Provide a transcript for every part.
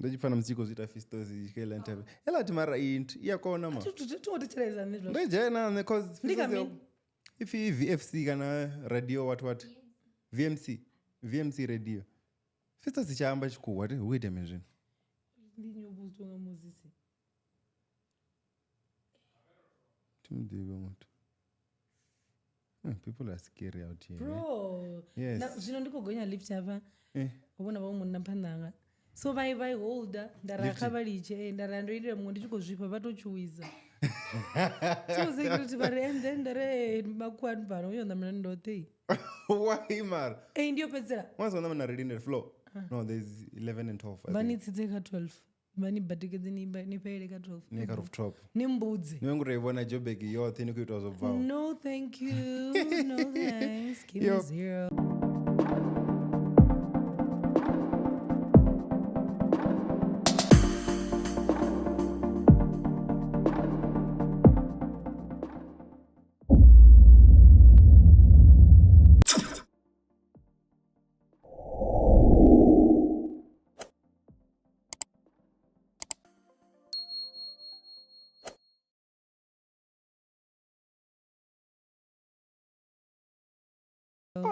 Ndachifana msiko zita Fistos ikela interview. Ela timara int iyakona ma. Tutoticheleza ndizvo. Ndejena because Fistos if VFC kana radio what VMC radio. Fistos ichamba chikuwa wait a minute. Ndinyobuzwa ngamuzisi. People are scary out here. Bro. Yes. Na zvino ndikogonya lift hapa. Ubona vamunhu napandanga. So vai holder ndarakavaliche ndarandoindira mumwe ndichikozvipa vatochuwiza. So security vari and then ndare makwani pano uyonda mna ndote. Why mar? Ndio pedzera. Once on them ready in the floor. No, there's 11 and 12. Vani tsitseka 12. Vani batikezi ni paile ka 12. Ni ka rooftop. Ni mbudzi. Niwengurayibona Jobek yo thini kuitwa zobvawo. No thank you. No thanks. Give me 0.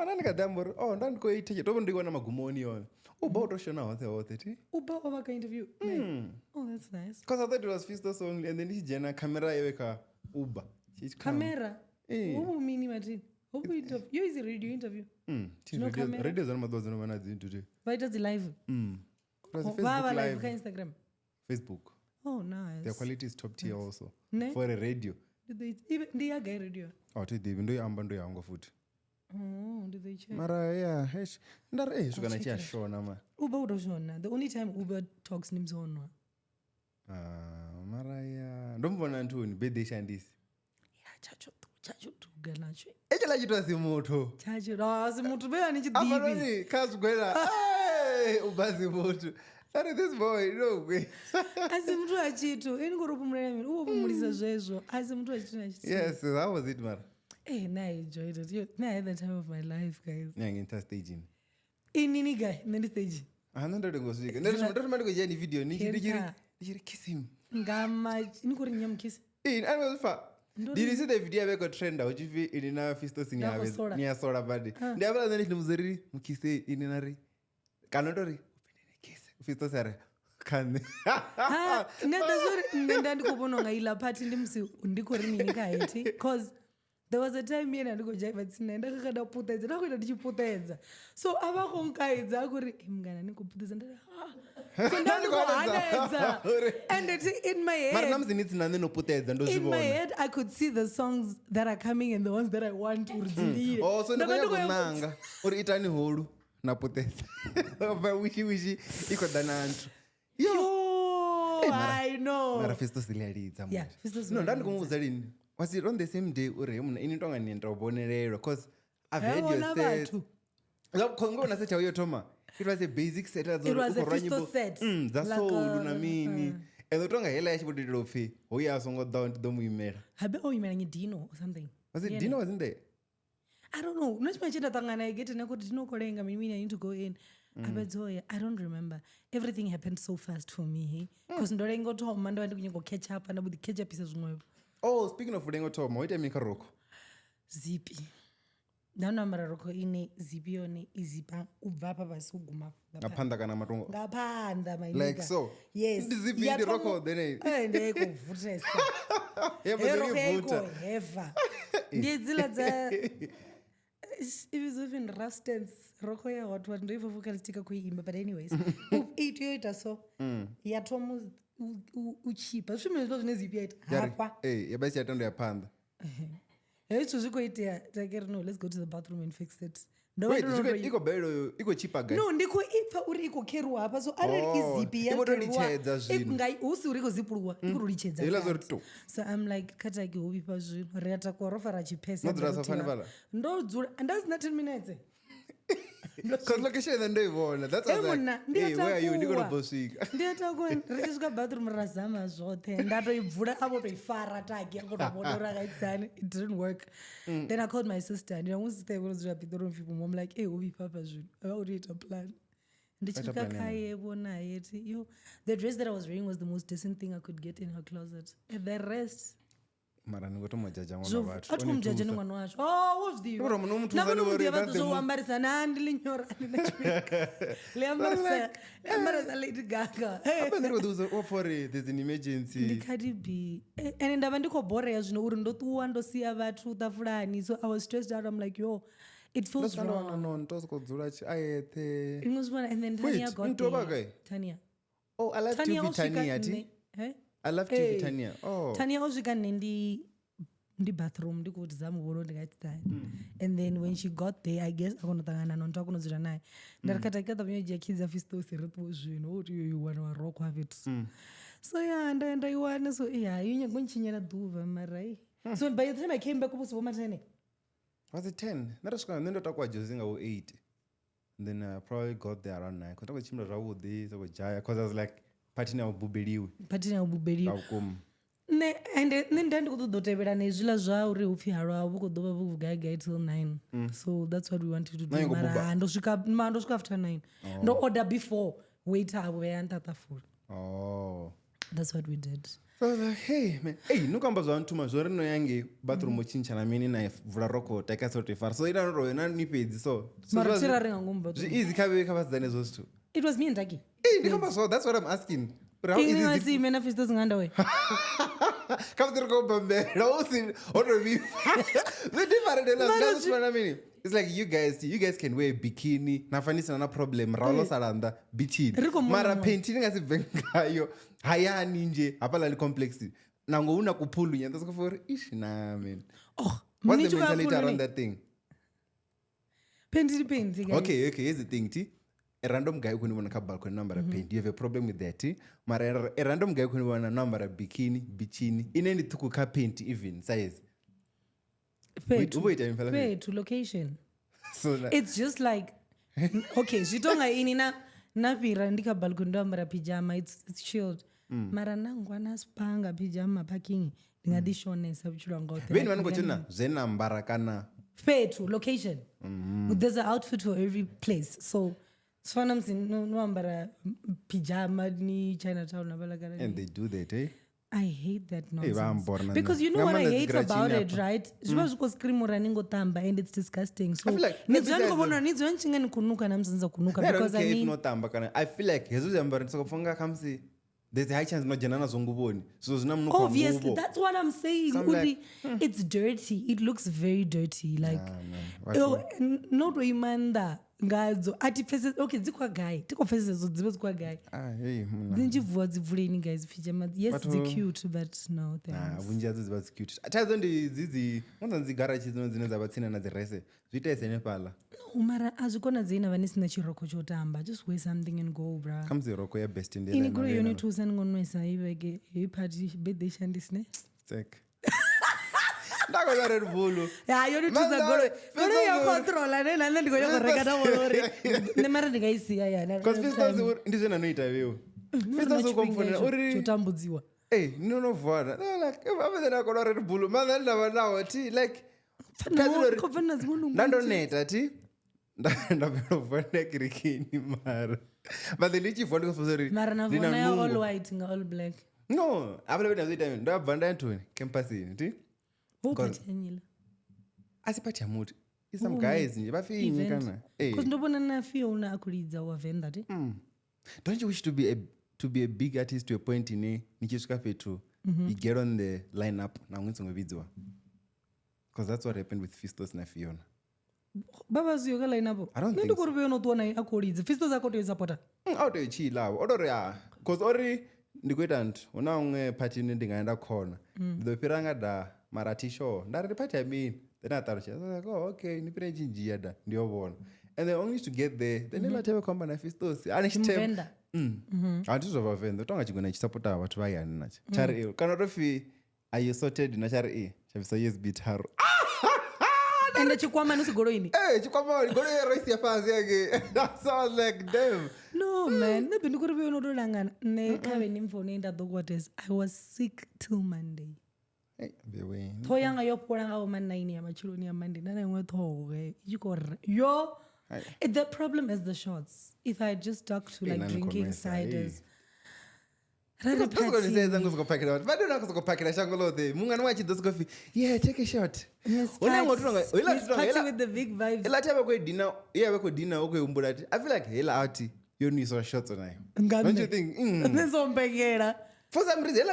Ndandikadambori ndandikoiteche topondikuona magumoni yona uba utoshona hothe ti uba waka interview. Oh, that's nice. Because I thought it was Fistos only and then ndichijena camera yeweka uba camera mini matini hope interview you is a radio interview radio zana madozo no mana zintu ti but it's live Facebook live ka Instagram Facebook. Oh nice. The quality is top tier also for a radio. Did they even ndiyaga radio tidivi ndoyamba ndoyanga futhi. Did they check? Mara yeah, ndare shukana chia shona ma. Uba udoshona. The only time Uber talks nimzonwa. Mara yeah. Ndombona ntoni birthday Shandis. Chacho tu ganacho. Echela chitwa simuto. Chacho simuto bela ni chidibi. Amaroni kazugwela. Ubazi muto. This boy no way. Asimuto achitu. Ngorupumulira mimi. Ubumulisa zvezvo. Asimuto achitu na chitu. Yes, that was it man. Hey, I enjoyed it. I had the time of my life, guys. Into staging. Nini guy, nini stage. Ndo ngosika. Ndo mali kujeni video nichiri kiss him. Ngama nikuri nyam kiss. Anwelfa. Did you see the video about trend out if inina Fistos ni soda badi. Ndabala then nimuzeri mukise ininari. Kanodori. Kiss. Fistos are kan. Nenda ndikubona ngaila party ndimsi ndikuri nini kaiti cause there was a time yena ndikojaiva tsinaenda kakada kuputedza ndakuita ndichiputedza so avakonkaidza akuri mngana nikuputedza so ndandikohanedza and in my head mara namzinitsina nenoputedza ndozvibona in my head I could see the songs that are coming and the ones that I want to udzilire so ndikoyakunanga uri itani holu naputedza ba wishi ikodana antu I know mara Fistos iliyalidza yeah Fistos no ndandikomuudza lini. Was it on the same day uri initonga nienda ubonelero because I've heard you say ngona secha uyo toma it was a basic set it was a Fistos set that's all na mini ezotonga hela yachibodiro phi uya songo down to domuimera habe oyimera ngidino or something was it Dino wasn't there I don't know unachimachita tangana igete nakuti tinokolenga mimi I need to go in abedzoya I don't remember everything happened so fast for me because ndolengo toma ndo ndikunyengo catch up and with catch up is zvimwevo. Oh, speaking of Udengo Toma, what do you make a roko? Zipi. Naona roko ine zipi yone izipa ubvapa basuguma. Ngapanda kana matongo. Ngapanda my like so. Yes. Zipi ndi roko then. Ndeko vutesa. Yebo heva. Ndizila za even rustens roko ya watu ndio vocalistika kuimba but anyways. It yoita so. Yatomu uchipa zvimwe zvine zipi yaita hapa yabasi yatando yapanda hecho zvikoitea take no let's go to the bathroom and fix it iko belo iko chipa guy no ndiko ipfa uri iko keru hapa so ari izipi ya iko zvino ngai usi uri kozipurwa iko richedza ila zorito so I'm like kataki hobi pa zvino reta korofa rachipesa nodzura safana bala ndodzura andazina 10 minutes because location then ndoivona that's hey where are you ndiko bosika ndiyatakuwa richisvika bathroom razama zvothe ndatoibvura avo toifara tagi akotobona rakaitsana it didn't work then I called my sister ndinamusista ikozvira bathroom people I'm like hey hobi papa zvino avakutoita plan ndichifika kaye bona yeti yo the dress that I was wearing was the most decent thing I could get in her closet and the rest mara ningotomajaja mwana watu atumjaja ni mwana wacho what's the uro muno mtu zani wori na zo ambarisa na ndilinyora le ambarisa Lady Gaga hapa ndiko thuzo for there's an emergency ndikati be and ndaba ndiko borea zvino uri ndotuwa ndosiya vathu tafulani so I was stressed out I'm like yo it feels wrong no ntoskodzula chi ayethe inozibona and then Tanya got there Tanya I love to Tanya ti I love to Tanya Tanya osvika nendi bathroom ndikuti zamubona ndikatitani and then when she got there I guess akonotangana nonto akonodzira naye ndarakataikata panyeji ya kids afistosi ritwo zvino oti you wana waroko havitu so yeah ndaenda iwana so yeah yunyagonchinyana dhuva marai so by the time I came back up was 10 was it 10 narasvika ndotakwa jozinga 8 and then I probably got there around 9 kotaka chimba zvavudi so jaya cuz I was like patina ububeliwe ne and then kutodotevera nezvila zvauri upfi halwa vukodova vugaga till 9 so that's what we wanted to do mara ndosvika after 9 no order before wait avo vayantatafuta that's what we did so I was like hey man hey nokamba zvantuma zvorino yange bathroom chinchana mini na vula roko takasoti far so ina ro na nipedzi so maratira ringa ngomba easy kabe kabazane zostu it was me and Taki hey nikamba so that's what I'm asking how easy is it Fistos nganda we come to go bambera usi odo vi the different that's what I mean it's like you guys can wear bikini nafanisa na problem ralo saranda bikini mara painting ngasibvengayo hayani nje hapala li complex nango una kuphulu nyanda sikufori ish na man what's the mentality around that thing painting guys okay here's the thing t a random guy when you want to balcony number paint you have a problem with that mara a random guy when you want a number bikini ineni tukuka paint even size wait to location so it's just like okay zvitonga ini napira ndika balcony number pijama it's chilled mara nangwana spanga pijama parking ndingadishonesa vichulwa ngote veni vanongochona zvenambara kana to location there's an outfit for every place so swanamsi noambara pijama ni Chinatown abalagara and they do that I hate that nonsense because you know what I hate about it right zviva zvikoskrimura ningotamba and it's disgusting so nidzvandikovona nidzvanchinga nikunuka namzinza kunuka because I mean notamba kana I feel like hezo zambara ndisakafunga kamsi there's a high chance nojanana zonguboni so zina munuka obviously that's what I'm saying like, it's dirty it looks very dirty like not imanda ngadzo atipfese okay dzikwagayi tikopfesezo dzive dzikwagayi hey ndinjivhuwa dzivhuleni guys pijama yes it's cute but no thanks vunji yadzo dziva cute taizo ndidzidzi unzanzi garachi dzine dzavatsina nadzirese zvitaise nepala no mara azvikona dzeina vanisina chiroko chotamba just wear something and go bra kamzi roko ya best in ini kuri yoni tusangonwesa iveke party birthday Shandis ne check ndakona Red Bull yoni tusagolo kuri yo controller nena ndiko yokurekata volori ne mara ndikaisiya yana because Fistos ndizve nanoita wewe Fistos ukomfonera uri chotambudziwa nonovhana like amene ndakona Red Bull man ndava nawo ti like ndandoneta ti ndapera kirikini mara but the lichi for the mara navona ya all white nga all black no abale bena zita ndabva ndantoni campus ini ti ukachanyila asipati amuti some guys nje bafinyi kana because ndobona nafiyo una akulidza wa Venda ti don't you wish to be a big artist to a point in nichisvika petu you get on the lineup na ngwitsongovidzwa because that's what happened with Fistos na Fiona baba ziyo kala inapo ndio kurube unotuona akolidza Fistos akotoisupporta auto ichilavo odori because ori ndikuita ntu una umwe party ndingaenda khona ndopiranga da maratisho ndari party yamini then atarucha like okay nipire njinjia da ndiyobona and they only used to get there then elateve komba na Fistos anishtem andizova Venda tonga chigona chisupporta watu vayani nacho chari kana rofi are you sorted na chari chavisa yes bitaro and chikwama nusigoroini chikwama goro yeroisi yafazi yake that sounds like them no man nebi ndikuribe unotolangana ne kave nimfone ndadhokwatesa I was sick till Monday thoyanga yopolanga oma 9 ya machiloni ya Monday nana imwe thoge ichikore yo The problem is the shots. If I just stuck to like drinking ciders. But take a shot. With the big vibes. I feel like hell out. You need some shots on. Don't you think? For some reason,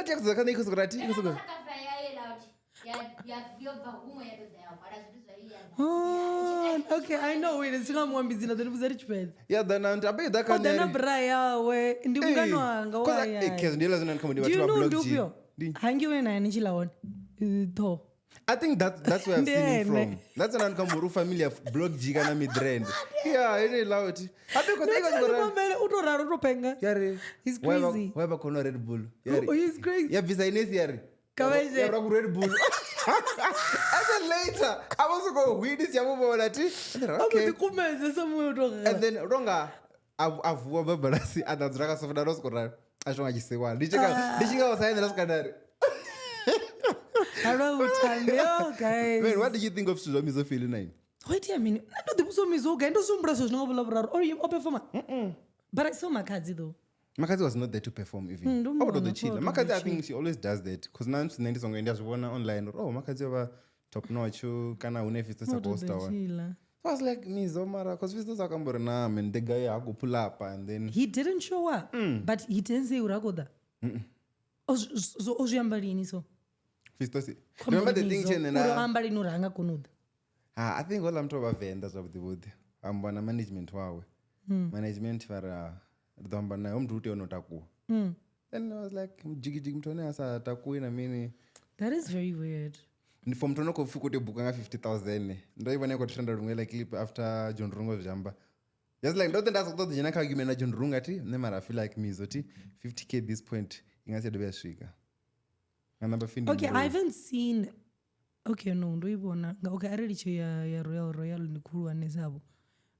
oh, okay, I know. Wait, it's not one business. Then was rich. Yeah, then I'm a bit that. Then a braya way in the Uganda. Do you know Ndivhuwo? Hang you in an inchila one. I think that's where I've seen him from. That's an Ankamuru family of block Gigana Midrend. Yeah, I loud. He's crazy. Where about Red Bull? Oh, he's crazy. Yeah, Visaines here. Red Bull. And then later, I was going weed this okay. And then Ronga, I've Wabarasi and the Dragas of the Roscora. I don't want to say one. Did you go sign the Roscadar? Guys. Man, what do you think of Suzomi's feeling name? Wait a minute. I know the Suzomi's okay. And some brothers no or you perform. But I saw Makazi though. Makazi was not there to perform even. How about the chill? Makazi, I think she always does that. Because now she's 90 songs and just one online. Oh, Makazi over top notch. Kana unefista supposed to. I was like, me Zomara, because Fistos are coming now and the guy I go pull up and then he didn't show up. But he didn't say Uragoda. So Ojiambarini so. Fistos. Remember the thing and I think all I'm talking about Vendas of the wood. I'm one management wow. Management for Then I was like, that is very weird. From Tonoko Fukuti Bukanga 50,000. Don't even I got trended like clip after John Rungo's Jamba. Just like, don't that's what the Janaka argument John Rungati. Never I feel like me, Zoti 50K at this point. You said the best shaker. Okay, I haven't seen. Okay, no, do you want to? Okay, I already Royal Nikuru and Nizabo.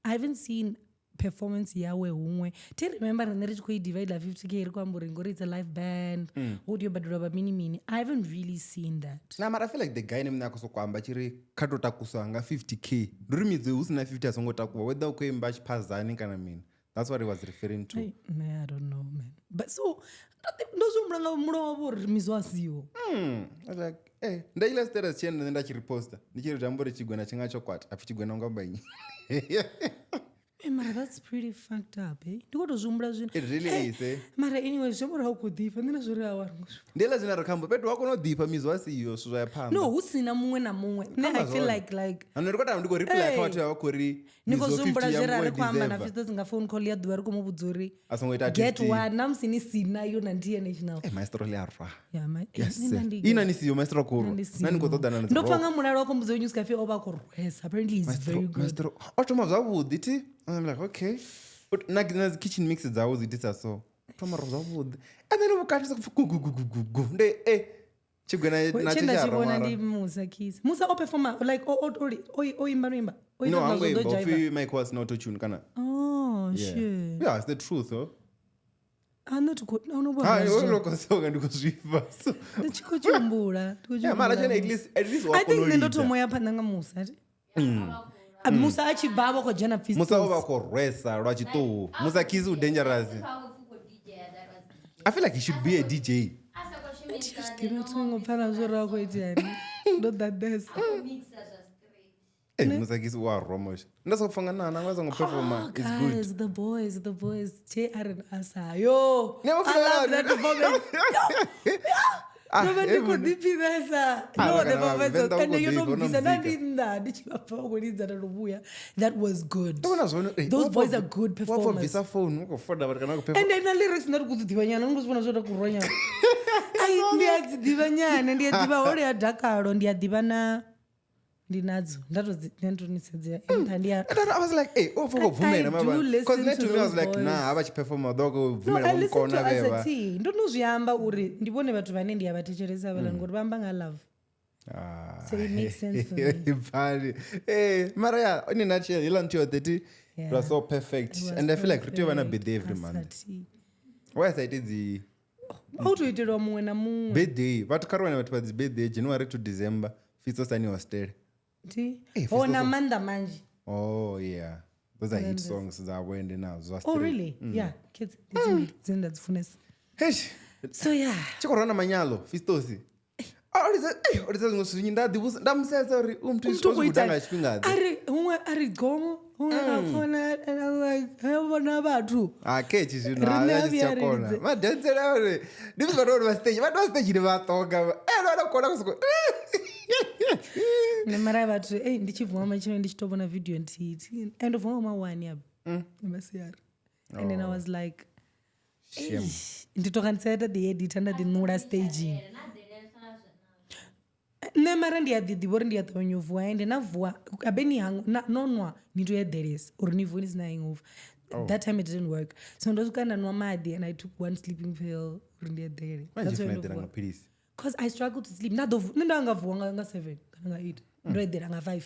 I haven't seen performance yawe umwe. Tell remember and there is quite divide la 50K rekwamburingori it's a live band. Audio baduraba mini. I haven't really seen that. Nah, but I feel like the guy named Nakoso kwamba chiri kato takusanga 50K. Durimize usina 50 asongo takuwa whether ukwe mbash pazani kana mean. That's what he was referring to. I don't know, man. But so I was like, hey, ndaila status chenda nenda chiriposta. Nichiri jambore chigwena chinga chokwat. Afichigwena unga mbanyi. Hey, Mara, that's pretty fucked up, eh? It really is, eh? Mara, anyway, somewhere how could deep and then I saw our. Ndela zina rakambo, but wako no deeper mizwasi yo suza ya pamba. No, usina muwe na muwe. I feel like. And niko ta mdiko reply kwa watu wako ri. Niko zumbra zera rekwamba na Fistos nga phone call ya duwaru komo budzuri. Get one, namsini sina yo na ndiye national. Eh, maestro le arwa. Yeah, my. Yes. Ina nisi yo maestro kuru. Nani koto dana nisi. Ndopanga munaro wako mbuzo news cafe oba kuru. Yes, apparently it's very good. Maestro. Otoma zawu diti. And I'm like, okay. But na kitchen mixes zawu ziti so. Toma roza wood. And then ukati go. Nde chigwena na chisha chigwena ndi Musa kiss. Musa performer like imba. No, I'm going to make was not to tune kana. Oh, shit. Yeah, it's the truth, though. I'm not good. No, I look at so and go river. The chico chumbura. Yeah, man, at least I think the Nota moya pananga Musa. Musa achi baba ko jana Fistos. Musa over ko resa rachito. Musa kizu dangerous. I feel like he should be a DJ. Not that best. Musa kizu wa romosh. Ndaso kufanga na waza ngoperforma. It's good. Guys, the boys. JR asa. Yo. I love that performance. Nobody could deep that. No, the performance. And you know, that was good. Those boys are good performers. And then the lyrics not good to Divanya. I'm going to Kuronya. I need Divanya and the Diva Dakar on the Divana. That was the Anthony said there. I was like, hey, oh, for women. Because to me, I was like, nah, I watch performer dog women. No, I listen to as a teen. Don't know Ziamba Uri. The one about to India, but teacher is a and good bambang I love. So it makes sense for me. Hey, Maria, in a nutshell, you learned your 30. It was so perfect. And I feel like you want to be there every month. Why is I did the. How do you do it? Birthday. But Caroline went to his birthday, January to December. Fistos was dead. Oh, Namanda Manji. Oh, yeah. those are hit songs dzawende nazo. Oh really? Yeah, kids dzenda dzifunesa. So yeah, chikorana manyalo Fistosi. Orisa ngoswinyi ndamusetsa uri umntu izvozvidanga chipingadzi. Ari gomo. Akona and I'm like havana bathu. Kechi zvinhu havachakona. Madhansera uri ndivizvatori vastage. Vatu vastage ni vatonga. Vanokona kusiko. Nemara bathu ndichivhuma machino ndichitobona video nditi. And uvhuma mawani apo. Nemasiyari. And then I was like nditokaniseta the edit under the Nota staging. Nemara ndiyadhidhivori ndiyadhonyuvhua ende navhua abeni hangu nonwa nitoyederesa or nivhua ndisina hangover. That time it didn't work. So ndosvika ndanwa madhi and I took one sleeping pill uri ndiyedhere. Because I struggled to sleep. Ndangavhua nga 7 kana nga 8. Ndoyedhera nga 5.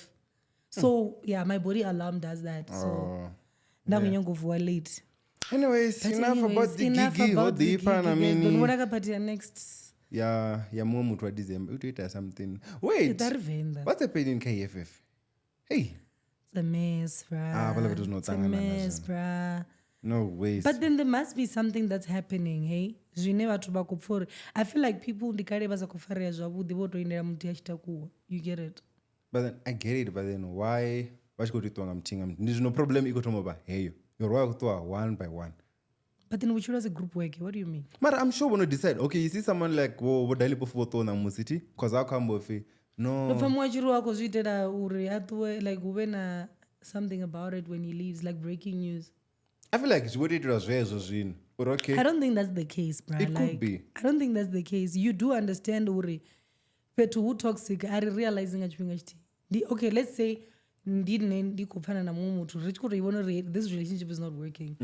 So yeah, my body alarm does that. So ndakunyangovhua late. Anyways, enough about the gigi. What the Ipan, I mean. Don't worry about your next. Yeah, mutu wa December. Utuita something. Wait. Venda. What's happening in EFF? Hey. It's a mess, bruh. It's a mess, bruh. No ways. But then there must be something that's happening, hey? I feel like people ndikare baza kufaria zvabu devotoendera muti yachitakuwa. You get it? But then I get it, but then why vachikotoitwanga mutinga muti? There's no problem ikotomoba heyo. You're right to one by one. But then we should as a group work. What do you mean? But I'm sure we're not decide. Okay, you see someone like Dali Pofu na Musiti, because I come with no. No, from what you wrote, because we did like when something about it when he leaves, like breaking news. I feel like what it was very but okay. I don't think that's the case, bro. It could be. I don't think that's the case. You do understand Uri. But who toxic? I realizing okay, let's say this relationship is not working.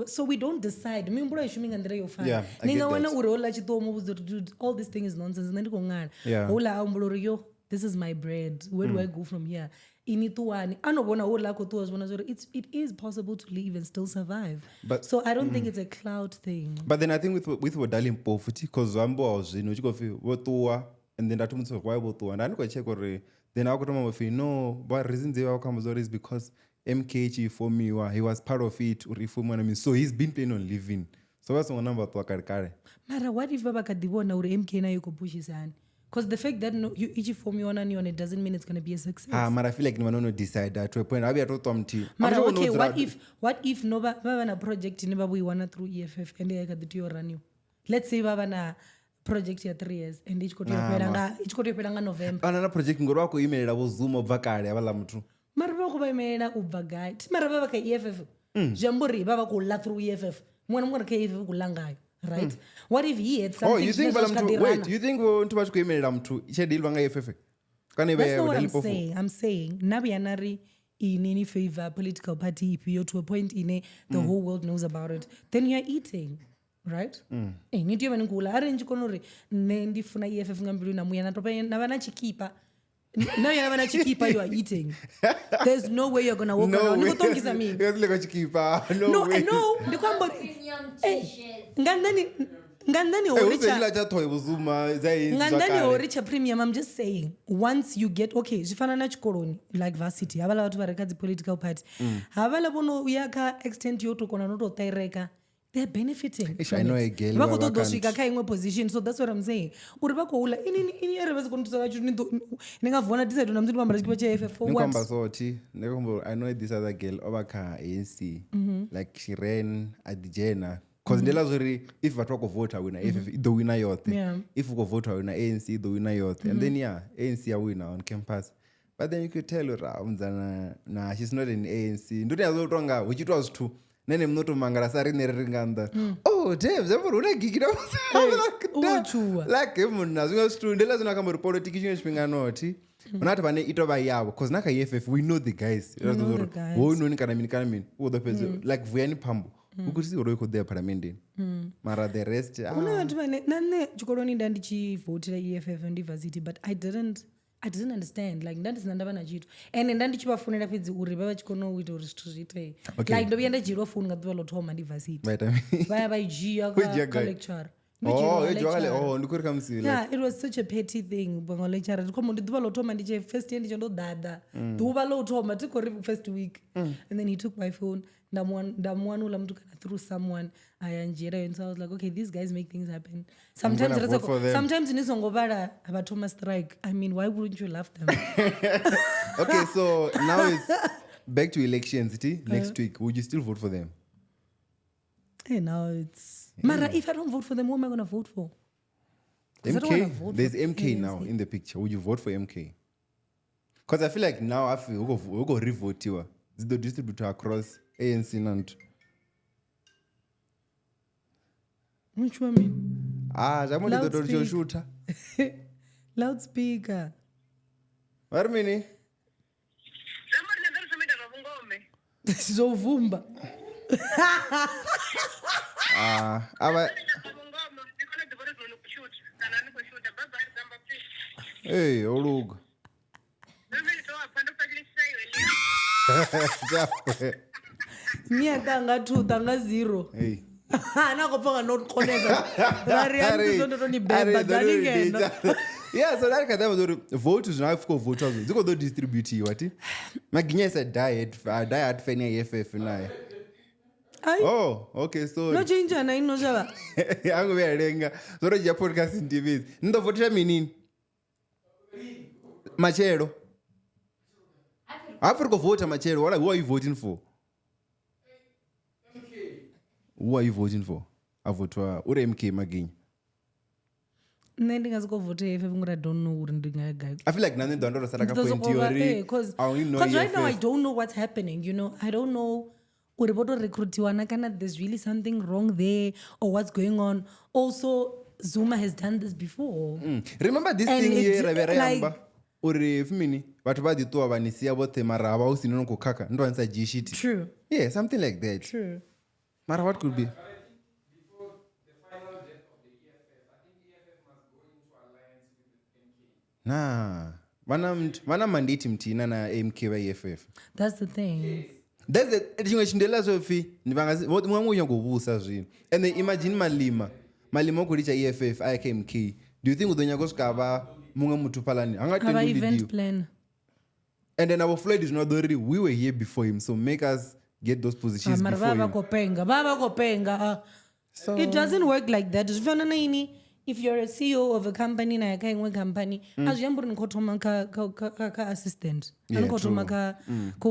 So we don't decide. Yeah, all this thing is nonsense. Yeah. This is my bread. Where do I go from here? It is possible to live and still survive. But so I don't think it's a cloud thing. But then I think with Dali Mpofu, because Wambo was and then that why and I go check or then I got no, but reason they are come is because MKG for me he was part of it or so he's been planning on living. So that's one number to carry. Mara, what if Baba Kadibona or MK na yuko push his hand? Because the fact that you each form you on it doesn't mean it's going to be a success. Mara, I feel like no one decide that to a point. I be at Mara, okay, what if no Baba na project in Baba we wanna through EFF and they got the two run you. Let's say Baba na project here 3 years and each kote pelanga November. Another project ngoro wako email abo Zoom obvakale abala mtu. Mara baba ko email ubvagate. Mara baba ka EFF. Jambori baba ko la through EFF. Mwana ka EFF kulangayo. Right? What if he had something? You think you think ntu bachi kuemelela mtu ichedilwa nga EFF? That's not what I'm saying. I'm saying nabianari in any favor political party if you're to a point in the whole world knows about it, then you're eating. Right? Niti yovani nkula arrange konori ndifuna EFF ngambilu na muya natopa na vana chikipa. Now you're vana chikipa you are eating. There's no way you're gonna walk around. Nikutongisa mimi. No way. No, ndikwamba ngandani oricha premium. I'm just saying once you get okay zvifana na chikoroni like varsity havala vatu varekadzi political party havala bono yaka extent yotokona nototaireka. They're benefiting. I know a girl. Vako position, so that's what I'm saying. Uri vako ula ini ere vasi kontusa vachu ningavona decide na mzidu mambara chikipa cha EFF for what? I know this other girl ovaka ANC. Like she ran at the Jena. Because ndela zori if vatoko vote wina EFF the winner yote. If uko vote wina ANC the winner yote. And then ANC a winner on campus. But then you could tell her nah she's not in ANC. Ndoti azotonga which it was true. Nene mnoto mangara sari neringanda. Oh, James, ever una gigida. Like muna zunga stu ndela zuna kama politics chipinga noti. Unata bane ito ba yabo cause naka EFF we know the guys. We know the guys. Wo no ni kana mini. Wo the person like Vuyani Pambo. Ukusi oro iko there paramende. Mara the rest. Una watu bane nane chikoroni ndandichi vote la EFF University but I didn't understand like that is ndabana chitu and ndandichivafonera pedzi uri baba chikono wito restrict like ndobienda jiro phone ngadwa lothoma university vaya vaijiya ka lecture Oh, yeah, it was such a petty thing. First year, first week. And then he took my phone. Through someone. And so I was like, okay, these guys make things happen. Sometimes in this strike. I mean, why wouldn't you love them? Okay, so now it's back to elections. Next week, would you still vote for them? Hey, now it's... Mara, if I don't vote for them, who am I going to vote for? MK? There's MK now in the picture. Would you vote for MK? Because I feel like now we'll go re-vote you. It's the distributor across ANC and... Which one? Loudspeaker. Loudspeaker. What do you mean? Zovumba. Hey, Olug. Mia tanga 2 tanga 0. Hey. Nakopanga not koneza. Yeah, so that kind of vote is now for voters. You go to distribute you, what? Maginia said diet fan EFF now. Oh, okay, so no change na ino jaba. Yangu ya renga. So ya podcast in TV. Ndo vote mini. Machero. Africa vote Machero. Who are you voting for? Who are you voting for? I vote for MK Magin. Vote EFF, I don't know. I feel like nothing don't theory. Because right now I don't know what's happening. You know, I don't know. There's really something wrong there, or what's going on. Also, Zuma has done this before. Remember this thing here, like, true. Yeah, something like that. True. Mara, what could be? Before the final death of the EFF, I think EFF must go into alliance with MK. Nah. Mandate mtina na MK by EFF. That's the thing. That's the thing chindela sofi mwangu nyakubusa zvino. And then imagine malima kuricha EFF ayake MK. Do you think udonyako skaba munga mutu palani? Anga event plan. And then our Floyd is not already. We were here before him, so make us get those positions before him. So it doesn't work like that. If you're a CEO of a company na yakaingwe company, as you ka assistant, ka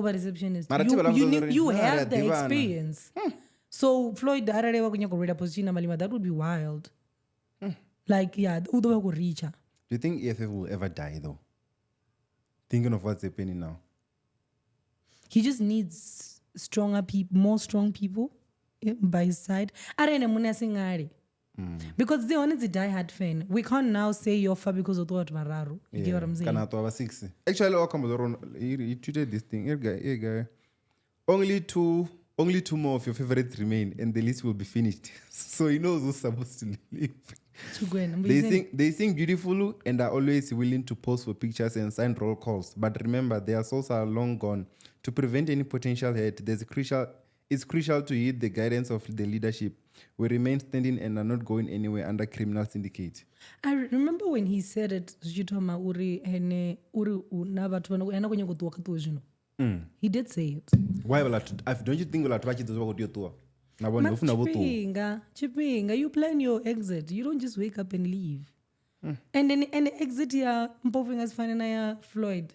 receptionist, you have the experience. So Floyd ararewa kunya kureda position na malima, that would be wild. Like yeah, udo ko richa. Do you think EFF will ever die though? Thinking of what's happening now. He just needs stronger people, more strong people by his side. Because the only die-hard fan. We can't now say Uapfa because of what Mararu. You get what I'm saying? Actually, he tweeted this thing. Here, guy. Only two more of your favorites remain, and the list will be finished. So he knows who's supposed to leave. They sing beautiful and are always willing to pose for pictures and sign roll calls. But remember, their souls are long gone. To prevent any potential hate, it's crucial to heed the guidance of the leadership. We remain standing and are not going anywhere under criminal syndicate. I remember when he said it, he did say it. Why don't you think we'll watch it about your tour? Chipinga, you plan your exit. You don't just wake up and leave. And then exit here, Mpofu as fine Floyd.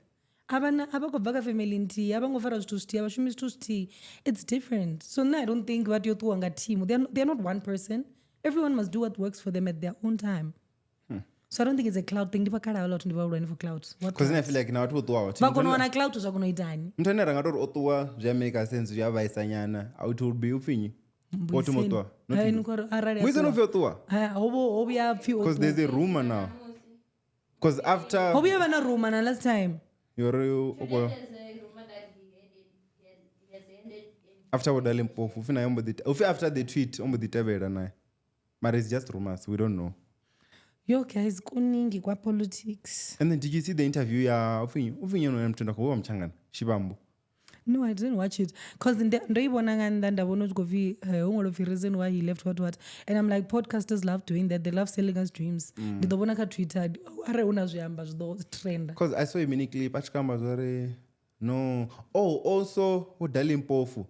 It's different. So now I don't think what you're doing a team. They're not one person. Everyone must do what works for them at their own time. So I don't think it's a cloud thing. People can't allow to for clouds. Because I feel like now what do but on a cloud to going to Ottawa, Jamaica sense you have a sanyana. I would be opinion. What Reason of your tour? Because there's a rumor now. Because after how we have a rumor last time. After what Dali Mpofu, after the tweet, but it's just rumors. We don't know. Yo guys, kuningi kwa politics. And then did you see the interview? No, I didn't watch it. Because the reason why he left what. And I'm like, podcasters love doing that. They love selling us dreams. Did the Twitter? Trend. Because I saw a mini clip. No. Oh, also, Dali Mpofu.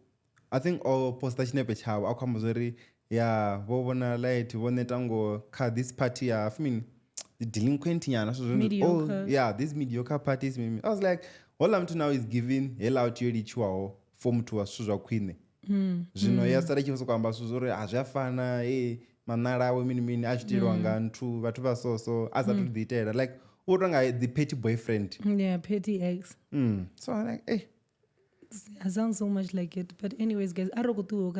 I think posta chinepe chao. Akamazori. Yeah, wona light. Wona tango. This party. I mean, the delinquent. Mediocre. Oh, yeah, these mediocre parties. I was like, all I'm to now is giving hell out your ritual form to a Suza Queen. Yesterday he was going to Suzore, Ajafana, Manara, women, Ashtiranga, and true, whatever so, as I do the terror. Like, what the petty boyfriend? Yeah, petty ex. So I'm like, hey. I sound so much like it. But, anyways, guys, I don't go to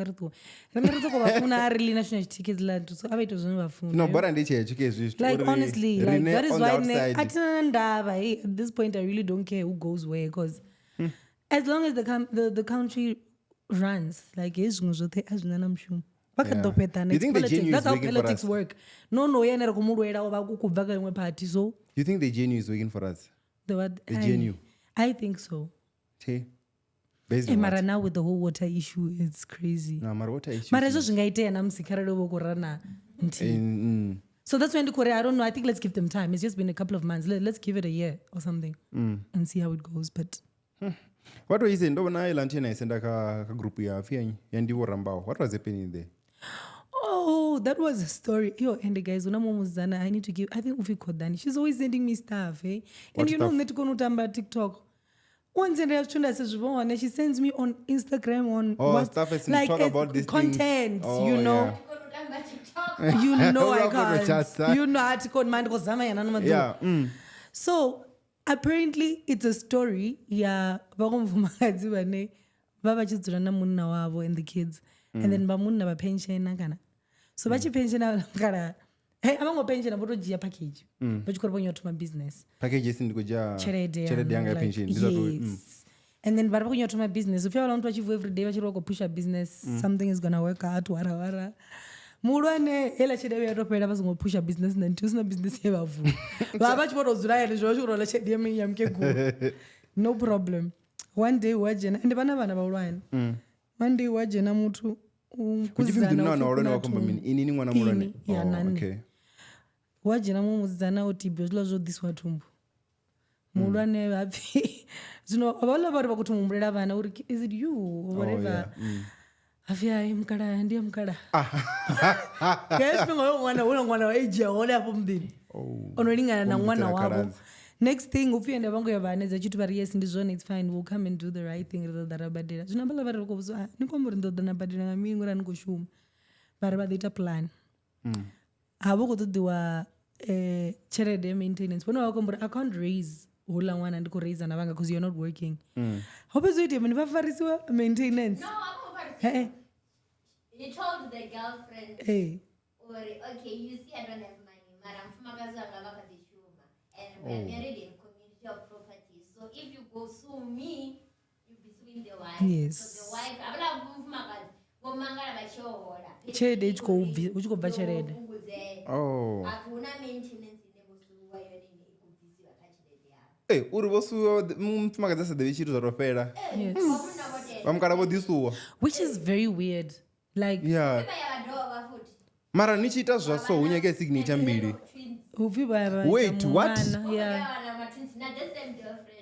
really national tickets. No, but I did like, honestly, like, that is why at this point, I really don't care who goes where. Because as long as the country runs, like, you think the GNU that's is how working politics for us? work. No, so You think the GNU is working for us? The GNU? I think so. Okay. Based on Mara now with the whole water issue, it's crazy. No, water issue. So that's when the Korea, I don't know, I think let's give them time. It's just been a couple of months. Let's give it a year or something and see how it goes. But what was it? What was happening there? Oh, that was a story. Yo, and the guys, I need to give, I think Ufi Kodani, she's always sending me stuff, eh? And you know, TikTok. Once and she sends me on Instagram on stuff as like talk about this content, things. you know. Yeah. You know I can't. You know I can't. So apparently it's a story. Yeah, Baba chizurana munna wavo and the kids, and then bamunna ba pension nakana. So bachi pension nakana. Hey, I'm going to pension about a package. But you could to my business. Packages in the pension. Yes. And then, but when you're to my business, if you want to achieve every day, you go push a business, something is going to work out. Wara. Murane, hela chede we arope da bazo push a business and choose na business here bavu. Baba chiboro zura ele jojo rola chede me yamke go. No problem. One day wajena and bana ba one day wajena mutu kuzana inini mwana mulane. Okay. Wajena mumuzana otibyo zlo this watumbu. Mulane bapi. Zino abala bari bakutu mumbrela bana uri is it you or whatever. Afia imkada ndiye mkada. Guys pengo mwana age ole hapo mdini. Onolinga na mwana wabo. Next thing ufienda bango ya baneza chitu bari yes ndizone it's fine we'll come and do the right thing rather badira. Zinabala bari ko niko murindo dana badira mi ngura niko shuma. Bari badita plan. Abo ko tudiwa charity maintenance. Bona wako I can't raise hola one and ko raise anabanga because you're not working. How is it when farisiwa maintenance? No, I'm not. You told the girlfriend. Hey. Or okay, you see I don't have money. Madam Fumagaza Gavaka the Shuma. And we're married in community of property. So if you go sue me, you'll be suing the wife. Yes. So the wife I will have Fumagaza. Go mangala bachohola. Charity go which go bachelor. Oh. Akuna maintenance in the Musu Hey, urubosu mfumagaza sa devi chitu zaropera. Yes. Bamkara bodisuwa. Which is very weird. Like yeah. Mara nichita zvaso unyeke signature mbiri. Wait, what? Yeah.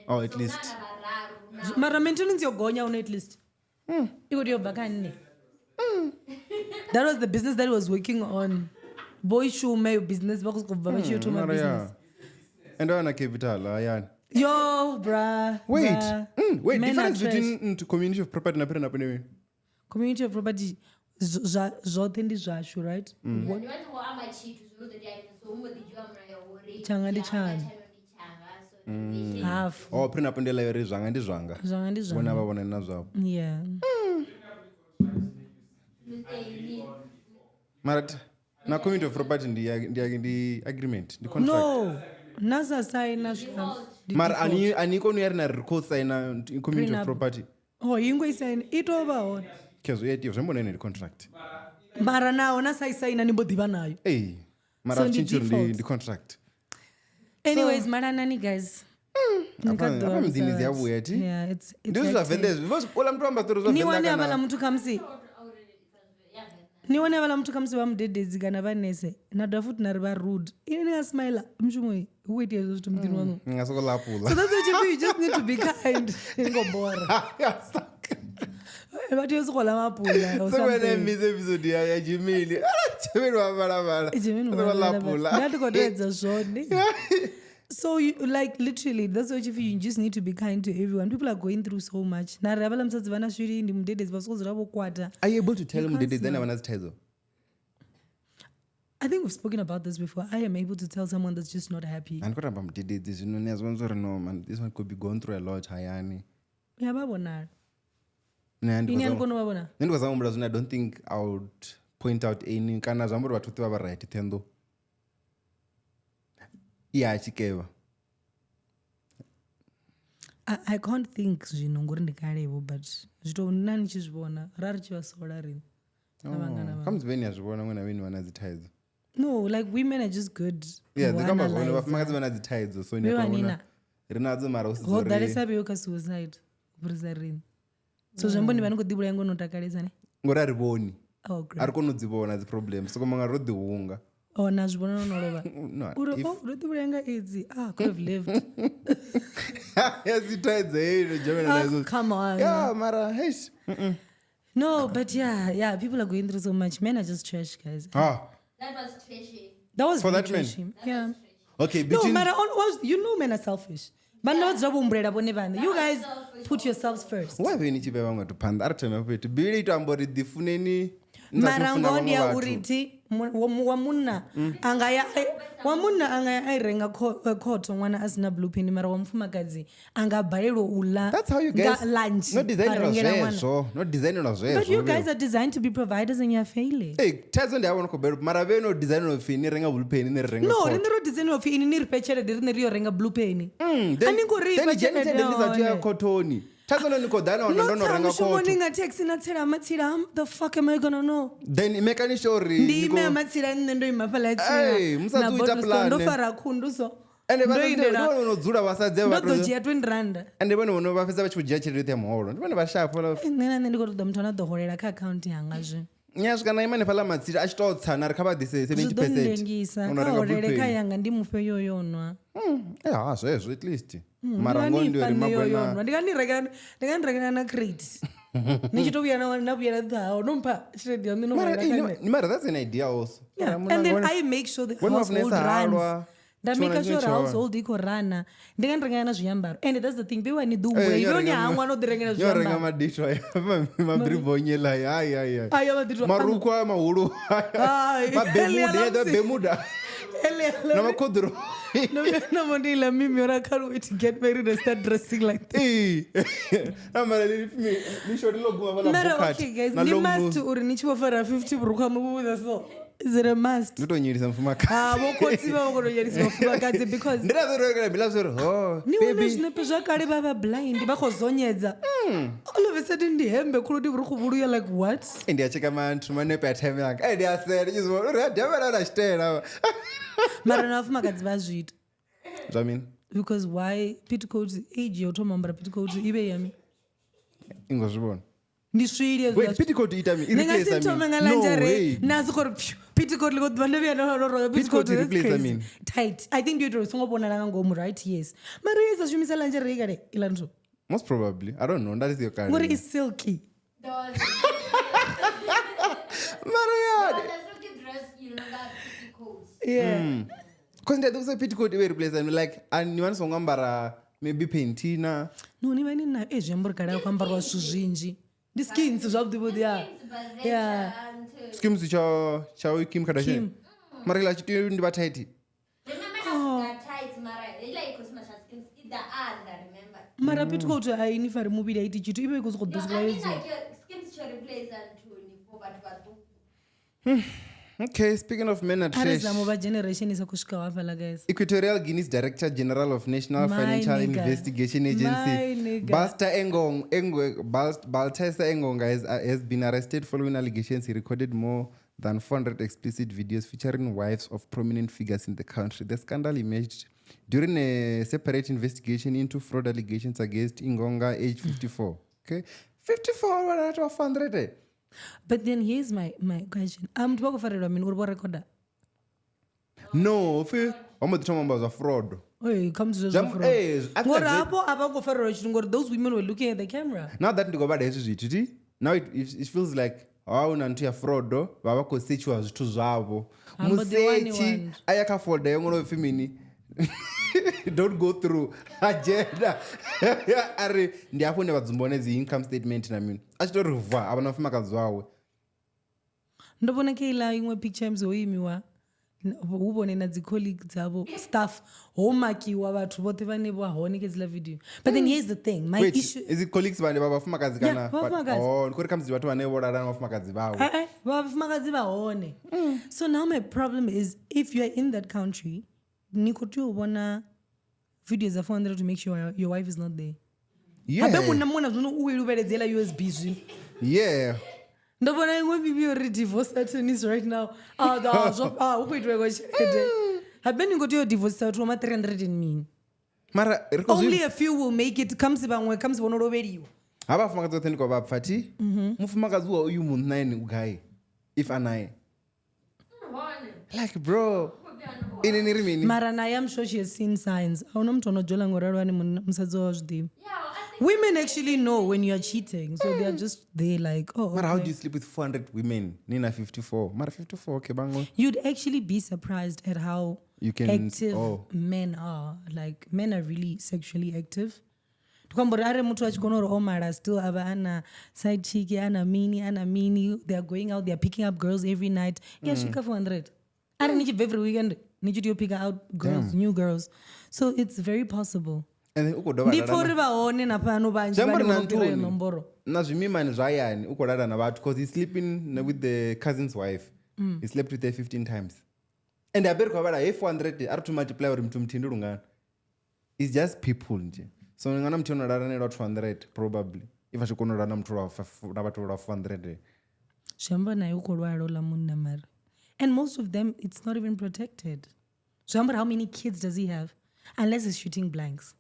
Oh, at least. Mara maintenance yogonya on at least. Igodi obakani. That was the business that he was working on. Boy show my business because of babachi to my business. And on a capital, ayan. Yo, bruh. Wait. Bruh. Wait, difference between community of property and apena. Community of property zote ndi zvashu, right? Changa ndi changa. Half. Oh, apena pendela yore zvanga ndi zvanga. Zvanga ndi zvanga. Bona vavona na zvavo. Yeah. Marat na community of property ndi agreement, ndi contract. No. Nasa sign na Mar aniko no yarina record sign community of property. Oh, ingo sign it over. Kezo yeti zvembona ine contract. Mara nawo nasa sign ani mbodiva nayo. Hey. Mara chinchuru ndi contract. Anyways, so, mara nani guys. apa mdini ziyabuya ti Yeah, it's ndizvo zvavhendezvi ola mntu wambatori niwane avala zvavhenda mtu kamsi niwane avala mtu kamsi vamudhedhedzi kana vanese nadha futi nari varude ini asmaila mshumwe uite izvo zviti mdini wangu ngasokolapula so that's what you just need to be kind ingobora vatiyosukola mapula or something sokuenemise episode yajimili jimili wavalavana ndatikodedza zvone so like literally that's what you just need to be kind to everyone. People are going through so much nari avala musadzi vana sviri ndi mudhedhedzi vasikozira vokwata. Are you able to tell mudhedhedzi ane vana zitaidzo? I think we've spoken about this before. I am able to tell someone that's just not happy. Andikotamba mudhedhedzi zvino nezvanzori no man, this one could be going through a lot hayani. Yavavona ini anikonovavona ndikazamubura zvino I don't think I would point out any kana zvambori vatuti vava right tendo iye achikeva. I can't think zvino ngori ndikarevo but zvitona nichizvivona rari chivasola rini kamuziveni yazvivona mwena veni vana dzitaidzo. No, like women are just good. Yeah, dzikambazvona vafumakadzi vana dzitaidzo so nikaona rinadzo mara usizodarisabeuka suicide kupurisa rini so zvamboni vanogodibura yangu notakarisa ngori arivoni oh, ari kunodzivona dziproblem soko manga rodhihunga nazvibona nonorova rodibura yanga idzi could have lived yazitaidza ino come on yeah mara hesh no but yeah people are going through so much. Men are just trash, guys. That was trashy. That was for very that man. trashy. Yeah. Okay, no, matter you know men are selfish. But you guys put yourselves first. Why when you vamwe tupanda artema petu bili tambori difuneni marangoni ya uriti wamuna angaya airenga koto mwana asina blue pin mara wamufumakadzi angabhalelwa ula. That's how you guys lunch. Not designing of zvezvo. But you guys are designed to be providers and you're failing. Hey, tazo ndi awona kobero mara veno design of ini renga blue pen ni renga no rindiro design of ini ni ripechere ndi rio renga blue pen aningo ripa chene ndizatu ya cotton tazono nikodana ona ndono renga cotton ninga taxi na tsira matsira the fuck am I gonna know then mekani sure ndime matsira ndo imafala tsira hey musatuita plan ndo fara khundu so ende vano unodzura vasadze vato ndodojiya 20 rand ende vano unovafisa vachikujia chirete muholo ndivano vashapo la nene ndikotoda muthu anadohorera ka account yanga zve nyasvika naimane pala matsira achitotsana rikavadhise 70% unorenga yanga ndimupe yoyonwa zvezvo at least marango ndio rimagwena ndikandirekana na crate nichitobuya nabuya dhawo nompa chiredi yami mara that's an idea also and then I make sure the household runs ndameka sure household iko rana ndikandirengana zviyambaro and that's the thing people need do way yoni hamwa nodirengana zviyambaro yorenga madito mabribonyela ay maruko mahulu mabemuda na makodro no mondila mimi ora can't wait to get married and start dressing like this okay guys ni must uri nichivofara 50 burukwa mubuza so is it a must ndotonyirisa mfumakadzi vokotsi vavokotonyerisa mfumakadzi because ndirazorekera bilazoro nione zvinepe zvakare vava blind vakozonyedza all of a sudden ndihembe kuroti uri kuvuluya like what ndiyacheka mantu manepe atime yanga ndiyasere chizoradhavarana chitera mara nafumakadzi vazviita zvamini because why petticoat age yotomambara petticoat ive yami ingozvibona ndisviriepetticoat tight I think ndio songobona nangomu right yes mara yesa shumisa lingerie kare ilanzo most probably I don't know that is your kind what is silky Maria yeah because they don't petticoat iwe replace and like and you want maybe pentina no ni vani na ezvembori kare kwambarwa zvizhinji the skins zvabudibudi yeah skins cha Kim Kardashian mara la chitu ndiba tight mara petticoat aini fari mubili aiti chitu ibe kuzokoduswa yezo Okay, speaking of men at trash. Generation is guys. Equatorial Guinea's Director General of National Financial Investigation Agency, Baltasar Engonga has been arrested following allegations he recorded more than 400 explicit videos featuring wives of prominent figures in the country. The scandal emerged during a separate investigation into fraud allegations against Engonga, age 54. Okay, 54 out of 100. But then here's my question. Recorder. No, I'm talking about a fraud. Hey, come to the fraud. Those women were looking at the camera. Now that you go back to now it feels like unto a fraud though. Baba ko sechi was to zabo. Musechi ayaka for the young femini. Don't go through agenda. Are ndiapo ne bazumbone the income statement na mini. Achitorwa abanafuma kazwawe. Ndobona ke ila imwe picture mzoyimiwa. Ubone na zi colleagues dzavo staff homakiwa vathu vothe vane vahone ke zila video. But then here's the thing, my issue is it colleagues vane vafumakadzi kana ndikuri kamzi vathu vane vorara vafumakadzi vavo vafumakadzi vahone. So now my problem is if you are in that country nikoti ubona videos za 400 to make sure your wife is not there. Habe mona zvono uwiri uberedzela USB zvino. Yeah. Ndobona ingwe bibi ori divorce attorneys right now. Ukuitwe kwachete. Habe ningoti yo divorce attorney ma 300 and mean. Mara only a few will make it comes vonoroveriwa. Haba fumakadzi othe ndiko vapfati. Mufumakadzi wa uyu munhu naye ugai. If anaye. Like bro. Mara naye I'm sure she has seen signs. Auna mtu anojola ngoraro ane musadzi wa zvidhivi. Women actually know when you are cheating, so they are just there like, oh. Mara, how do you sleep with 400 women? Nina 54. Mara 54, okay, bango. You'd actually be surprised at how active men are. Like men are really sexually active. Tukamborare mtu achikonoro omara still ava ana side chick, ana mini. They are going out, they are picking up girls every night. Yeah, shika 400. I don't need you every weekend. Need you to pick out girls, new girls. So it's very possible. Ndipori vaone napano vanji vanokira nomboro. Na zvimimani zvayani ukorara na vatu because he's sleeping with the cousin's wife. He slept with her 15 times. And aberwa vara 400 ari to multiply uri mtu mtindi rungana. It's just people nje. So ngana mtu unorara ne 200 probably. If achikonorana mtu na vatu 400. Shamba na ukorwaro la munna mara. And most of them it's not even protected. So how many kids does he have? Unless he's shooting blanks.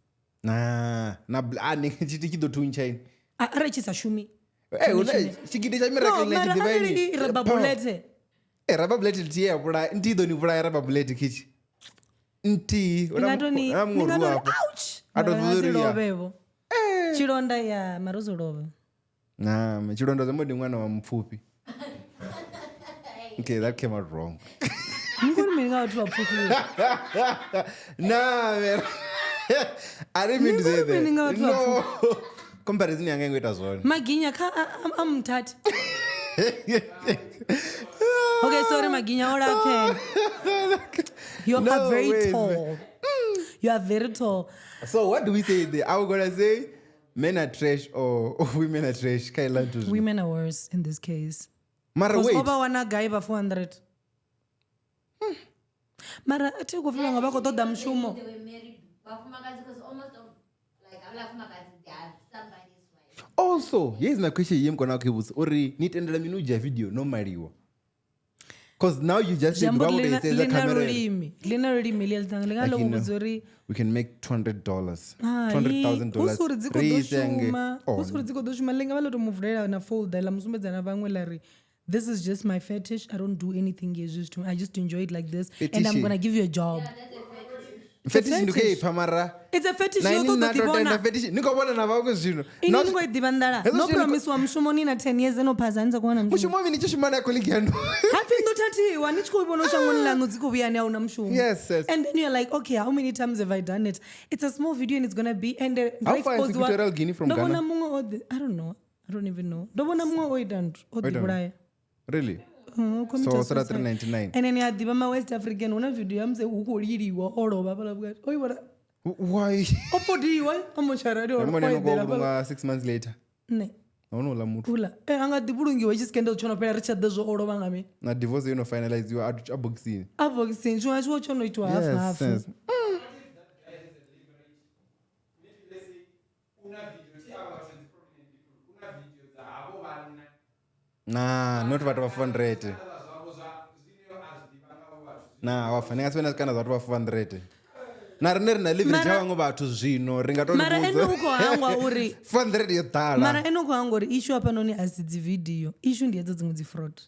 Chiti chido tu nchaini. Ara chisa shumi. Chikidi cha miracle na chidivaini. Rubber bullet. Rubber bullet tiye pura ndido ni pura rubber bullet kichi. Nti ningatoni ouch. Adozuriya. Chironda ya marozorova. Chironda zamodi mwana wa mfupi. Okay, that came out wrong. Man. I didn't mean to say that. No. Comparison yange ngweta zone. Maginya I'm tat. Okay, sorry Maginya, all right. You are very tall. You are very tall. So what do we say there? Are we gonna say men are trash or women are trash? Women are worse in this case. Mara wait. Oba wana guy ba 400. Mara ati kufika ngabako toda mshumo. They were married. Because almost like they are somebody's wife. Also, here's my question yem kona kibus ori nitendela minuja video no mariwa. Cause now you just said wow they say the camera. We can make $200. $200,000. This is just my fetish. I don't do anything. I just enjoy it like this. Fetish. And I'm gonna give you a job. Yeah, that's a fetish. Fetish pamara. It's a fetish. No promise wa mshumoni na 10 years no pazanza kuona mshumo. Mshumo ni chishumana colleague yangu. Happy ndotati wanichiko ibono shangoni la nuziko biyani au na mshumo. Yes. And then you're like, okay, how many times have I done it? It's a small video and it's gonna be and how far is Equatorial Guinea from Ghana? I don't know. I don't even know. Dobona mungo oidand odibulaya. Really? So 399. And then you had the West African one video amze ukoliriwa oroba bala. Why? Opodiwa amochara do. Ngo 6 months later. Ne. Ono la mutu. Ula. Anga dibulungiwa ichiskenda uchono pera Richard dezo oroba ngami. Na divorce you finalize you a boxing. A boxing chwa chono itwa half. Yes. Not what of 400. Wafanele kana zatu 400. nari rina live richavamwe vathu zvino mara ene uko hangwa uri 400 yedala mara ene uko hangwa uri issue apa noni asi dzividhiyo issue ndiyedzo dzimwe dzifraud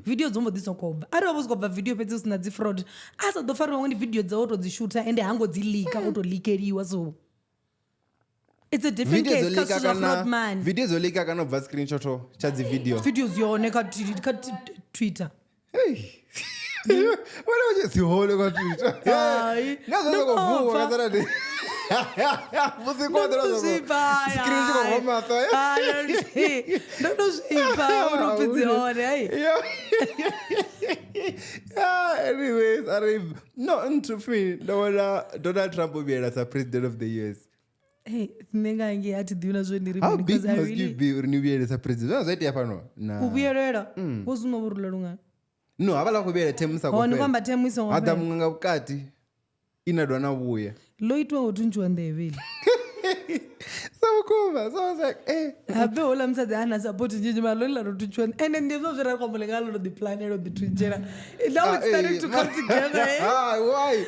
video dzombodiswa kobva ari wavozikobva video pedzi usina dzifraud asadofarira wamwe video dzavo todzishuta ende hangodzilika otolikeriwa so it's a different case because she's a fraud man video zolika kanobva screenshot chadzivideo videos yooneka Twitter wale wachezihole kwa Twitter ngazozokovuka kasarati screenshot kwa matho ndotozvipa unopidzihone anyways no to me Donald Trump will be as a president of the US. Hey, nengange ati diuna zvo ndiri how big must you be uri as a president zvaiti yapano ubuyerera wozuma burula lunga no avala kubera temisa kwa ni kwamba temisa ngwa hata munganga bukati inadwana buya loitwa otunjwa ndeveli Sabukuba so I was like abe ola msadze ana support njiji malonela rotunjwa and ndizvo zvira kwamulekalo the planet of the twinjera now it's starting to come together why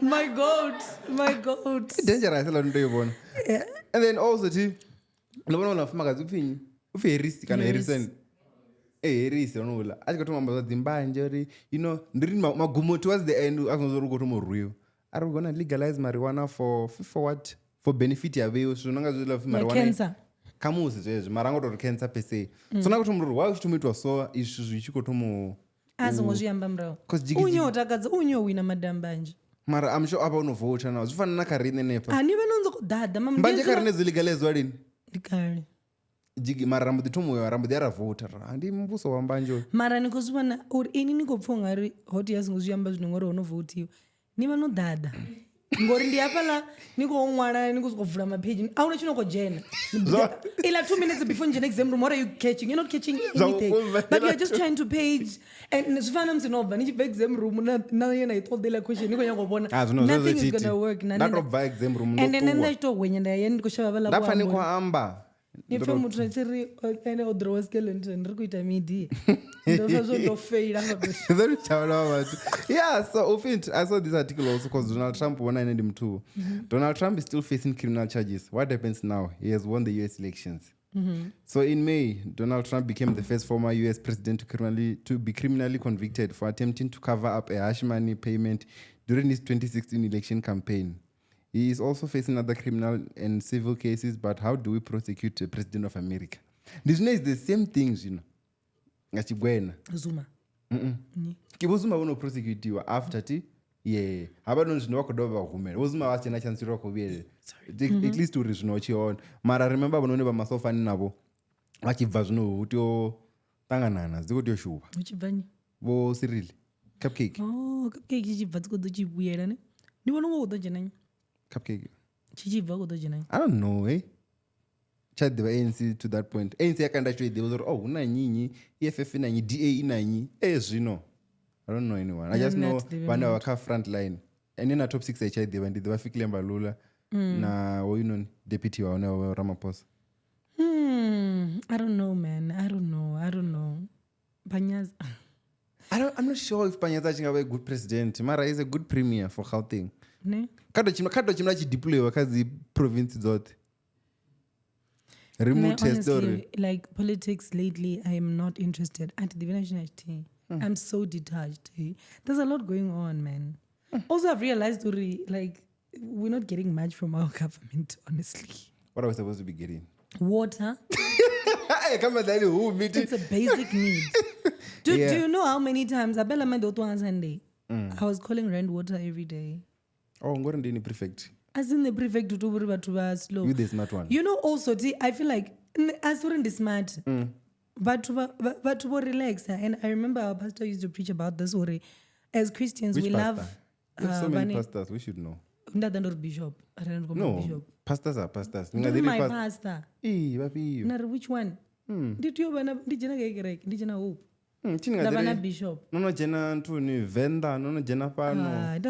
my god dangerous la ndo yibona and then also ti lobona unafumakazi uphinyi uferisi kana herisen herisi onola achikatoma mbaza dzimbanje ri ndiri magumo towards the end akunozori murwiyo are we gonna legalize marijuana for what for benefit yaveyo zvinonga zvila marijuana cancer kamusi zvezvo marango to cancer per se so nakuti mururu why uchitomitwa so izvi zvichikotomo azongozviyamba mrao unyotakadza unyowina madambanje mara I'm sure apa unovhota nawo zvifanana nakarine nepa ani vanonzokudhadha mbanje karine zilegalizwa rini ndikari jigi mara rambo ditomoyo rambo dera vhota andi mbuso wambanje mara nikuzvana uri ini nikopfunga ri hoti yazongozviyamba zvinongoro unovhotiwa ni vanodhadha ngori ndiyapala nikoomwana nikuzovhura mapage auna chinokojena ila 2 minutes before njene exam room what are you catching you're not catching anything but you're just trying to page and zvifana msinobva nichibva exam room nayena itodela question nikonyangobona nothing is going to work natobva exam room and then ndachitohwenya ndayeni ndikoshava vala kwa ndafanikwa amba nife mutu achiri ene odrowa skeleton ndiri kuita midi ndofazvondofaila yeah so I saw this article also because Donald Trump won in too. Donald Trump is still facing criminal charges. What happens now? He has won the US elections. So in May, Donald Trump became the first former US president to be criminally convicted for attempting to cover up a hush money payment during his 2016 election campaign. He is also facing other criminal and civil cases, but how do we prosecute the president of America? This is the same things, Ngachibwena. Zuma. Kibuzuma wono prosecute after ti. Yeah. Abano zvino wakodova kumera. Uzuma wachena chance rokubere. At least uri zvino chiona. Mara remember vanone vamasofani navo. Vachibva zvino utyo tanganana zikuti yoshuva. Uchibvanyi. Bo Cyril. Cupcake. Oh, cupcake chichibva zikodo chibuyera ne. Ni vanongo kudojenanya. Cupcake. Chichibva kudojenanya. I don't know, Chat the ANC to that point. ANC yakanda show they was una nyinyi, EFF nanyi, DA nanyi. Zvino. I don't know anyone. I just know vana waka front line. And in a top 6 HI they went the Fikile Mbalula na deputy wa Ramaphosa. I don't know, man. I don't know. Panyaza. I'm not sure if Panyaza is a good president. Mara is a good premier for Gauteng. Ne? Kato chimla deploy wakazi province zote. Remote honestly, like politics lately, I am not interested. I'm so detached. There's a lot going on, man. Also, I've realized, like, we're not getting much from our government, honestly. What are we supposed to be getting? Water. It's a basic need. Do you know how many times I was calling rent water every day? Oh, I'm going to be prefect. As in the prefect to do slow. You the smart one. Also, I feel like as we're in the smart, but to relax. And I remember our pastor used to preach about this. As Christians, which we pastor? love. There's so many pastors. We should know. Bishop. No, pastors are pastors. My pastor. Which one? Did you hope? Nabana bishop. No jena ntuni Venda, no jena pano.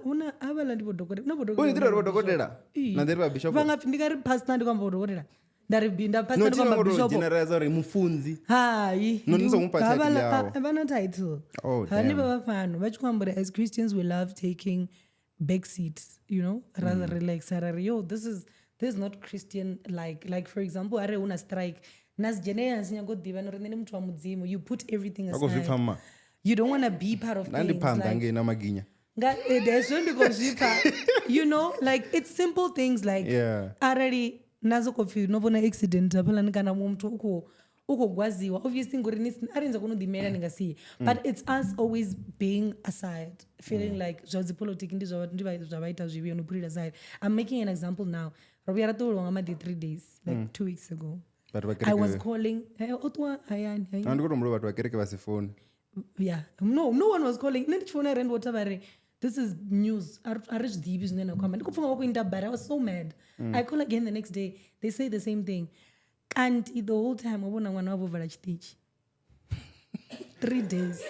Una avala ndipo dokotela. Ndiro dokotela. Na ndiro bishop. Vanga ndikari pastor ndikwamba dokotela. ndaribhinda pasi No, ndamabishopo generalize uri mufunzi. hayi No, ndizomupa title yawo. havana title Oh, hani damn. vava pano vachikwambura as Christians we love taking back seats, you know, rather relax harari yo this is not Christian like for example are una strike nasijene asinyangodiva nori ndine muthu wa mudzimu you put everything aside you don't want to be part of things Nandipanda na maginya. You know, like it's simple things like already nazokofi novona accident apalani kana mumtu uko gwaziwa obviously ngori arinza kunodimera ningasiye but it's us always being aside feeling like zvadzipolitiki ndizvavaita zvivi and put it aside. I'm making an example now. Robiara told Wangamadi 3 days like 2 weeks ago. I was calling otwa ayani yeah no one was calling nendifona rand whatever this is news arish deep is nena kwamba ndikufunga wako indabara. I was so mad. I call again the next day they say the same thing and the whole time wabona mwana wavo vala chitichi 3 days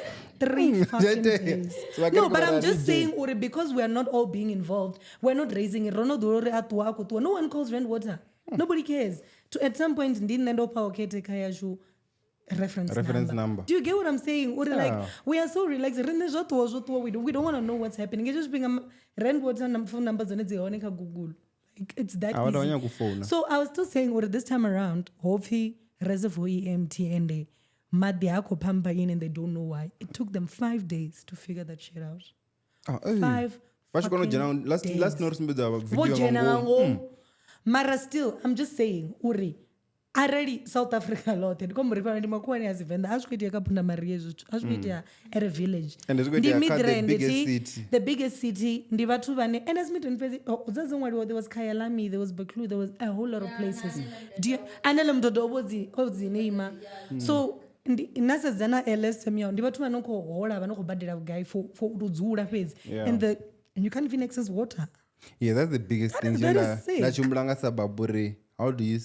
3 fucking days no but I'm just saying uri because we are not all being involved we're not raising it rono dolore atwa kutwa no one calls rand water nobody cares at some point ndini nendo pa okete kayashu reference number. Do you get what I'm saying? Or like we are so relaxed. We don't want to know what's happening. It's just being rent water phone numbers on Google. Like it's that easy. So I was still saying, or this time around, hopefully reservoir EMT and they mad the pampa in and they don't know why. It took them 5 days to figure that shit out. 5 days. Last video. Mara still, I'm just saying, Uri. Already South Africa lot ndikomuripa ndimakuwani as Venda asvikuita yakapunda mari yezvitsvo asvikuita at a village the biggest city ndivatu vane and as udzazomwariwo there was Kyalami, there was Baklu, there was a whole lot of places anele mdodo odzineima so nasedzana LSM ndivatu vanokohola vanokobhadhira guy for utodziura fedzi and you can't even access water. Yeah, that's the biggest thing. Nachumulanga sababuri. How do you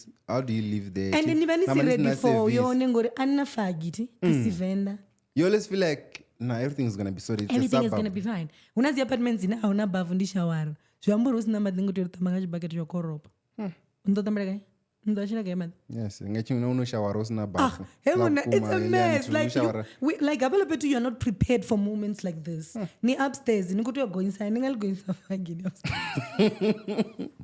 live there? And then even ready for you ngori anna fagiti asivenda. You always feel like everything is going to be sorted. Everything is going to be fine. Unazi apartments ina hauna bavu ndi shawara. Zvamburu usina madingo totamanga chibaketi chokoropa. Ndotambira ndachira kema. Yes, ngachi uno shawara usina bavu. It's a mess. Like abalabetu you're not prepared for moments like this. Ni upstairs nikuti you're going inside ningali going inside upstairs.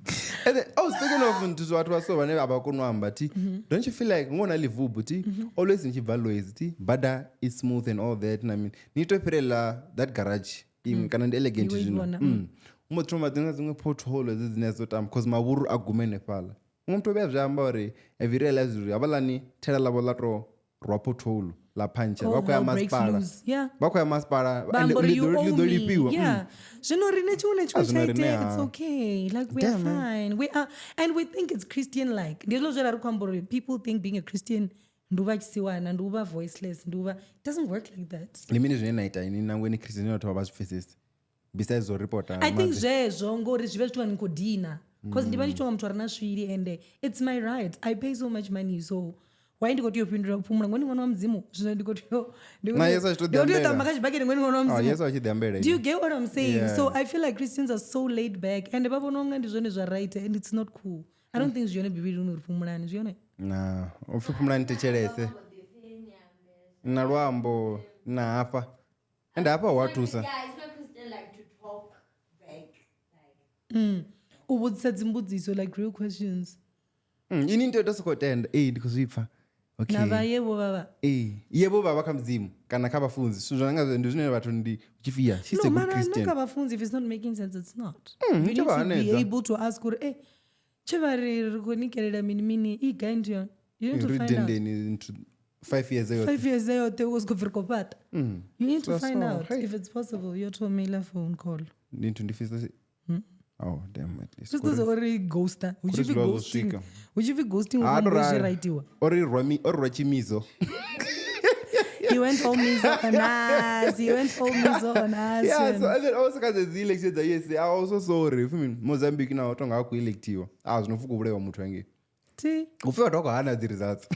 Speaking of into what was so whenever abakunwamba ti don't you feel like ngona livubu ti always nchivaloiz ti bada is smooth and all that. I mean nitoperela that garage kana ndi elegant zvino umotroma dzimwe pothole zinezotam because mavuru agumene phala umuntu bezvamba uri have you realized uri abalani thela labo latro rwa pothole la pancha vakoya masipala lidolipiwa zvino rine chimwe chaite it's okay like we are fine we are and we think it's Christian like ndizvo zvarari kwambori people think being a Christian nduva chisiwana nduva voiceless nduva it doesn't work like that. Limini zvinoita ini nangweni Christian notova vazvipfesesi besides zoripota I think zvezvo ngori zvive zvitwa nikodhina because ndiva ndichitonga muthu arina sviri and it's my right. I pay so much money so why ndikoti yopindura kupumura ngoni mwana wa mdzimu zvino ndikoti ndikototamba kachibaketi ngoni mwana wa mdzimu. Do you get what I'm saying? Yeah. So I feel like Christians are so laid back and vavononga ndizvone zvaright and it's not cool. I don't think zvione bibiri unoripumurani zvione na upfumurani tichelese na rwambo na apa and apa watusa ubudzisa dzimbudziso like real questions ini ndotosokotenda ndikuzvipfa okay navayebo baba yebo baba kamzimu kana kavafunzi zvonanga ndizvine vathu ndi uchifia she's a good Christian. No kavafunzi if it's not making sense it's not. You need to be able to ask uri chevari rikonikerera mini igaindio you need to find out 5 years ago 5 years ago they was government you need to find out if it's possible you to mail a phone call into the oh damn it this is already ghoster would you be ghosting right or rachimizo he went all mizo on us yeah so and then also cuz the elections yes I also sorry for me Mozambique now tonga ku electiwa zvinofuka kubulewa muthu wange ti ufika toko hana the results.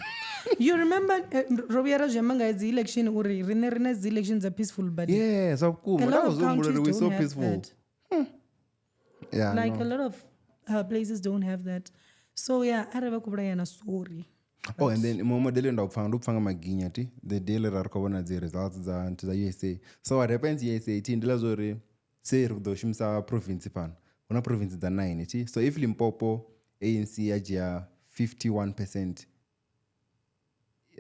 You remember Robiara Jamanga the election uri rine the elections are peaceful but yes of course that was we so peaceful yeah like a lot of places don't have that so yeah areva kubulayana sorry. Oh, and then modelo ndakupfanga maginya ti the daily rari kuvona dzi results za USA. So what happens USA ti ndila zori se ri kudoshimisa province pano una province dza 9 ti. So if Limpopo ANC yajia 51%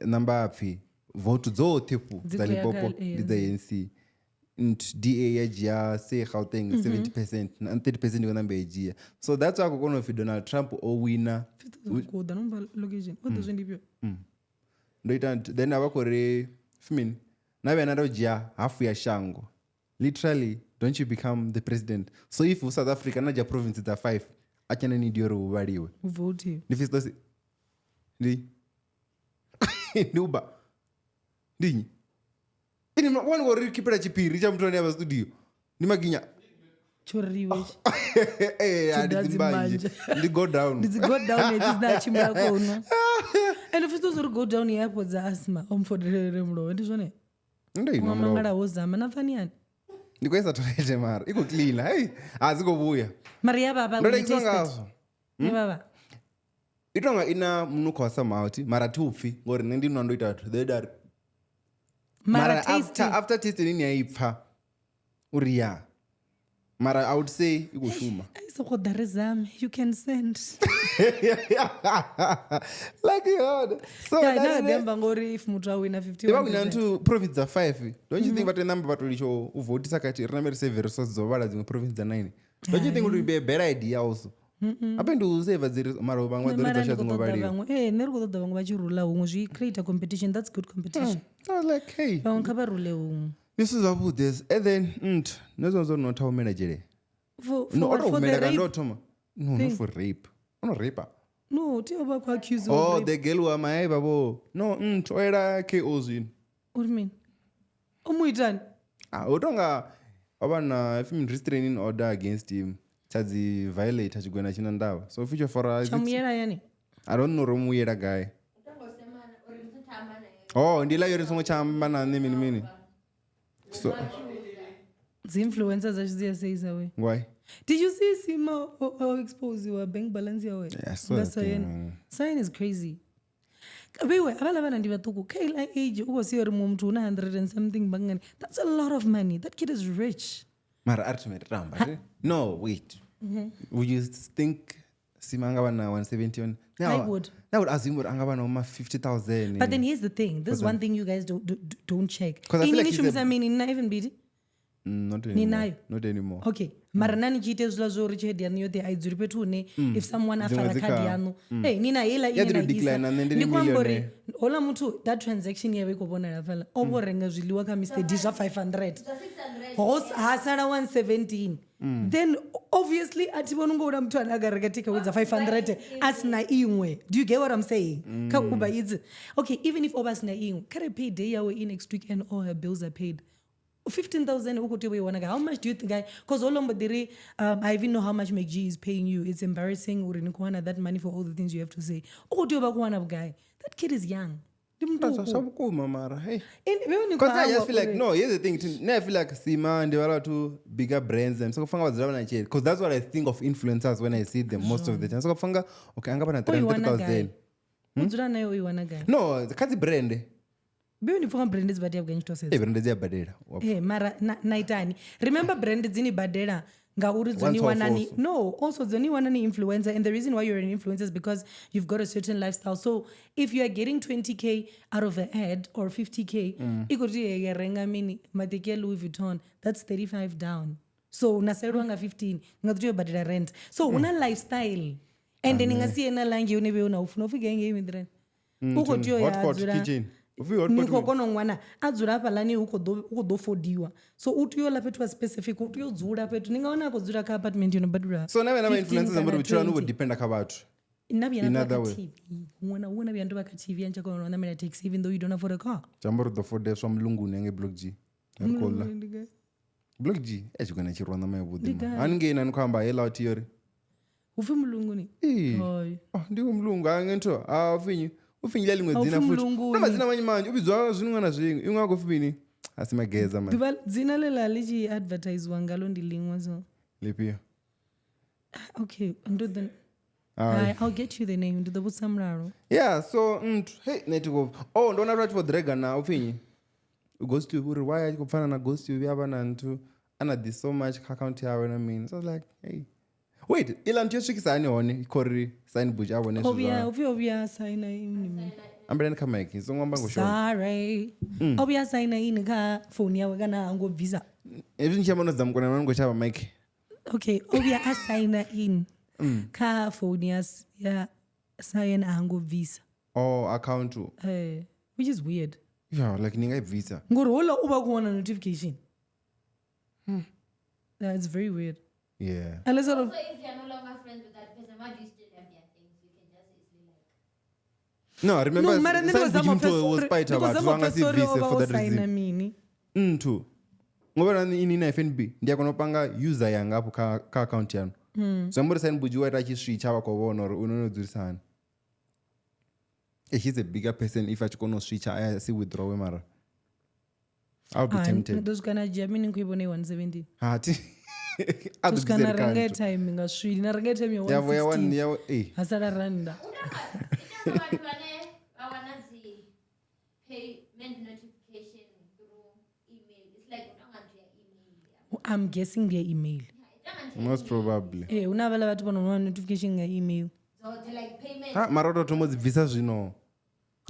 namba apfi vote dzote pu dza Limpopo ndi dza ANC. DA yajia say Gauteng 70% and 30% ikona mbejia. So that's why kukono fi Donald Trump o winner kuda nomba location what does ndipyo then avakore fmin nave anarojia hafu ya shango literally don't you become the president. So if South Africa naja province za 5 achana ni dioro uvaliwe vote ni Fistosi ndi nuba ndinyi ini wani wori kipera chipiri cha mtoni hapa studio ni maginya choriwe ndi go down it's that chimba kono and if it's go down yapo za asthma omfodere mlo ndizone ndoi no mangala wozama nafaniani ndikoisa toilet mara iko clean hey azikobuya maria baba ndo ndikisongazo baba itonga ina mnuko wa samauti mara tufi ngori ndi nondoita the dar mara after tasting ni yaipfa uriya mara I would say ikushuma so khodarizam you can send like God. So yeah demba ngori if mutu awina 51% iba kuna ntu province za 5 don't you think but number but ulicho uvote sakati remember save resources zovala zimwe province za 9 don't you think it would be a better idea also apendu save ziri mara bangwa dole za shazi ngobali neriko doda bangwa bachirula umwe zvi create a competition that's good competition. I was like hey bangwa barule umwe this is about this and then nezo not how manage for the rape no for rape no rape no tioba kwa accuse of rape. The girl wa mai babo no toera KOs in what do you mean umuitani utonga abana if restraining order against him chazi violate achigona china ndava so future for us chamuyera yani I don't know romuyera guy ndila yori songo chamba na mini so the influencers actually says away why did you see Seemah expose your bank balance yawe Cyan is crazy bewe abala bana ndibatuku kila age uko sio rimu mtu una 100 and something bangani that's a lot of money that kid is rich mara ultimate ramba no wait would you think Seemah angaba na 171 I would assume angaba na 50,000 but then here's the thing this is one thing you guys don't check because I feel like he's not even busy not anymore okay mara nani chiite zula zo rich head yanu yote aidzuri petu ne if someone afara card yanu nina hela ina decline and then nikwambori ola mtu that transaction yawe kubona lafala oborenga zviliwa ka Mr D za 500 hos hasara 117 then obviously atibona ngoda mtu anagareka tika with 500 asina imwe do you get what I'm saying ka uba is okay even if obasina imwe kare pay day yawe in next week and all her bills are paid 15,000 ukuti we wanna how much do you think because all of the I even know how much McG is paying you. It's embarrassing urini kuwana that money for all the things you have to say ukuti we kuwana guy that kid is young sabukuma mara hey because I just feel like no here's the thing I feel like Seemah and develop to bigger brands and so kufanga wazira na cheli because that's what I think of influencers when I see them most of the time so kufanga okay angaba na 300,000 muzura nayo you wanna guy no kazi brand bewe nifunga brand zibati yabwa nchitoseza brand ziyabadela mara naitani remember brand zini badela ngauri dzoni wanani no also dzoni wanani influencer and the reason why you're an influencer is because you've got a certain lifestyle so if you are getting 20k out of an ad or 50k ikuti yarenga mini matike Louis Vuitton that's 35 down so unasairwa nga 15 ngatuyo badela rent so una lifestyle and then ngasiena langi unebe una ufuna ufike nge imidren ukotiyo ya adzura nikokono mwana adzura apa lani ukodofodiwa so utiyo lapetwa specific utiyo dzura petu ningaona kudzura ka apartment unobadura so nawe na influencers ambari uchira nubo depend akabatu in other way una byandu baka TV anchako unaona mera taxi even though you don't afford a car chambaro the for days from lungu nenge blog G yakola blog G echikona chirwana mai budima ange ina nkwamba hela otiyori ufi mulungu ni ndiwo mulungu angento ufinyile limwe dzina futhi noma dzina manje ubizwa zvinungana zvingi imwe akufini asimageza manje dival dzina lela lichi advertise wangalo ndilingwa so lipia okay ndo then I'll get you the name. Do the Busamraro. Yeah, so hey, netiko. Oh, ndona right for dragon na uphinyi. Goes to why you kufana na goes to yabana ntu ana this so much account yawe I mean. So I was like, hey. Wait, ilantu yoshikisa ani one ikori sign buja abone so. Obia sign in. Ambele kama yake. So ngomba ngosho. Sorry. Obia sign in ka phone yawe kana ngo visa. Even chiamono zamkona nango chaba mic. Okay, obia sign in. Ka phone ya Cyan ango visa. Oh, account too. Which is weird. Yeah, like ninga visa. Ngorola uba kuona notification. That's very weird. Yeah. And sort of. So if you're no longer friends with that person, why do you still have their things? You can just easily like. No, I remember was quite about visa for that reason. Too. Ngoba ini na FNB ndia konopanga user yanga hapo ka account yanu. So mbona sign buji wa tachi switch hawa kwa wona or unono durisana. He's a bigger person if I could switch I see withdraw mara. I'll be tempted. Those kana jamini kuibone 170. Ati. Those kana range time ngaswili na range time ya 160. Ya hasara randa. Payment notification through email. It's like email. I'm guessing via email. Most probably. Unavala watu wanonwa notification ya email. So they like payment. Maroto tomo visa zvino.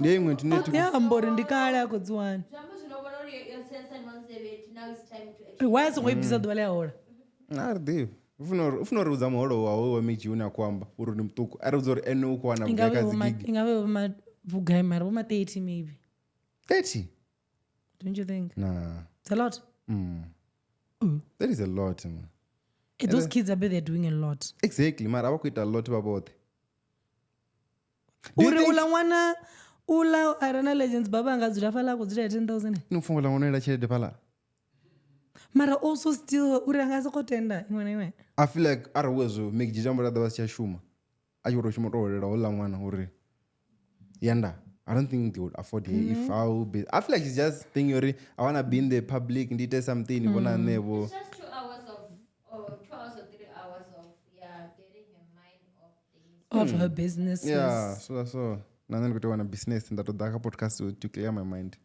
Ndiye imwe tinetu. Yeah, mbori ndikala kudzwana. Jambo zvinobona uri your sense and 170 now it's time to actually. Why so visa dwale ahora? Arde. Ufunori uza muholo wawo wemeji una kwamba uri ni mtuku. Ari uzori eno uko wana bweka zigigi. Ingawe ma vugai mara 30 maybe. 30? Don't you think? Nah. It's a lot. That is a lot, man. Those kids, I bet they're doing a lot. Exactly, man. I work with a lot about. Ula Arana Legends Baba ngazira fala kuzira 10,000. No fungola ngona chede pala. Mara also still urangaza kotenda ngone. I feel like arawezo make jijambo la dawasi shuma. Ayuro shuma ro ola mwana uri. Yanda. I don't think they would afford it if I would be. I feel like it's just thing I want to be in the public and do something. It's just 2 hours or 3 hours of getting your mind off things. Of her business. Yeah, so that's all. And then go to one business and that podcast to clear my mind.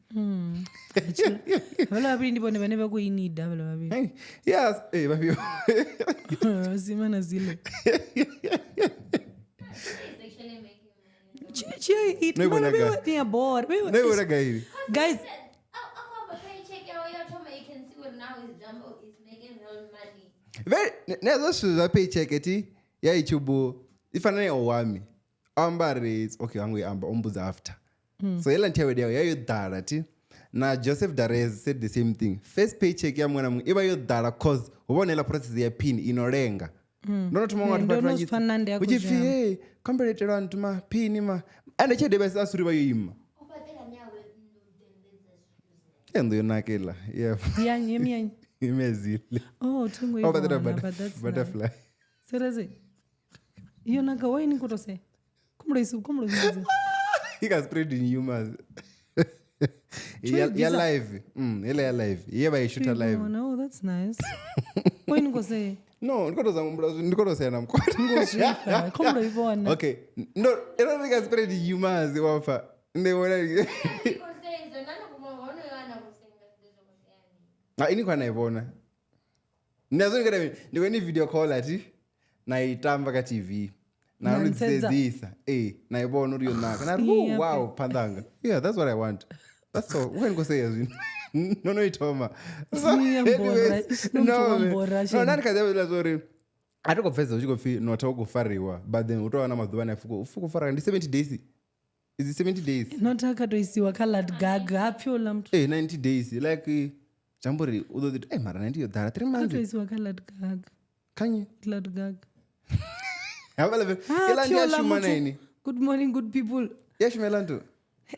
Well, I've been whenever we need that. Yes, hey, baby. Seemah na zile. Guys, very paycheck eti ya ichubu ifana owami ambari okay angwe amba umbuza after so yela ntewe dia ya yodara ti na Joseph Darez said the same thing. First paycheck ya mwana mungu iba yodara cause ubonela process ya pin inorenga ndono tumonga tupatrangi ujifi hey comparator on ma pin ma ande chede besa asuri bayo ima endo yonakela yeah yanyi imezile tungwe butterfly seriously yonaka waini kutose kumraisu he can spread in humors ya live ya live yeba ishuta live no that's nice waini kose no ndikoto sana mkwati ngoshifa kumraibona okay no I can spread in humors Uapfa ndewona ini kwa naibona nazo ngada ni video call ati na itamba ka TV na unzedisa naibona uri yonaka na wow pandanga yeah that's what I want that's all when go say as no itoma no nani kaza la zori atoko pesa uchiko fi Nota ukufariwa but then utaona madhuba na ufuko fara ndi 70 days is it 70 days Nota katoisiwa colored gag apyola mtu 90 days like jambori udodit mara 90 yodara 3 months katoisiwa colored gag kanye colored gag ela ndia shumana ini good morning good people yashumelanto